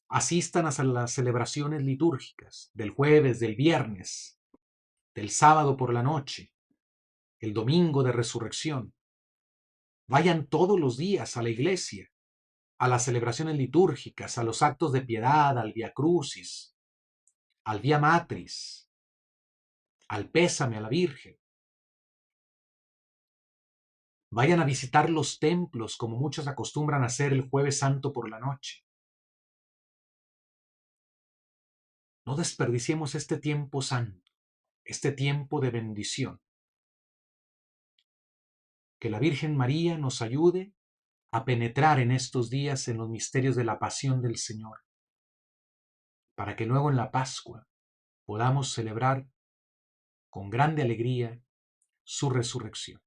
Asistan a las celebraciones litúrgicas del jueves, del viernes, del sábado por la noche, el domingo de resurrección. Vayan todos los días a la iglesia, a las celebraciones litúrgicas, a los actos de piedad, al Vía Crucis, al Vía Matris, al pésame a la Virgen. Vayan a visitar los templos como muchos acostumbran a hacer el jueves santo por la noche. No desperdiciemos este tiempo santo, este tiempo de bendición. Que la Virgen María nos ayude a penetrar en estos días en los misterios de la pasión del Señor, para que luego en la Pascua podamos celebrar con grande alegría su resurrección.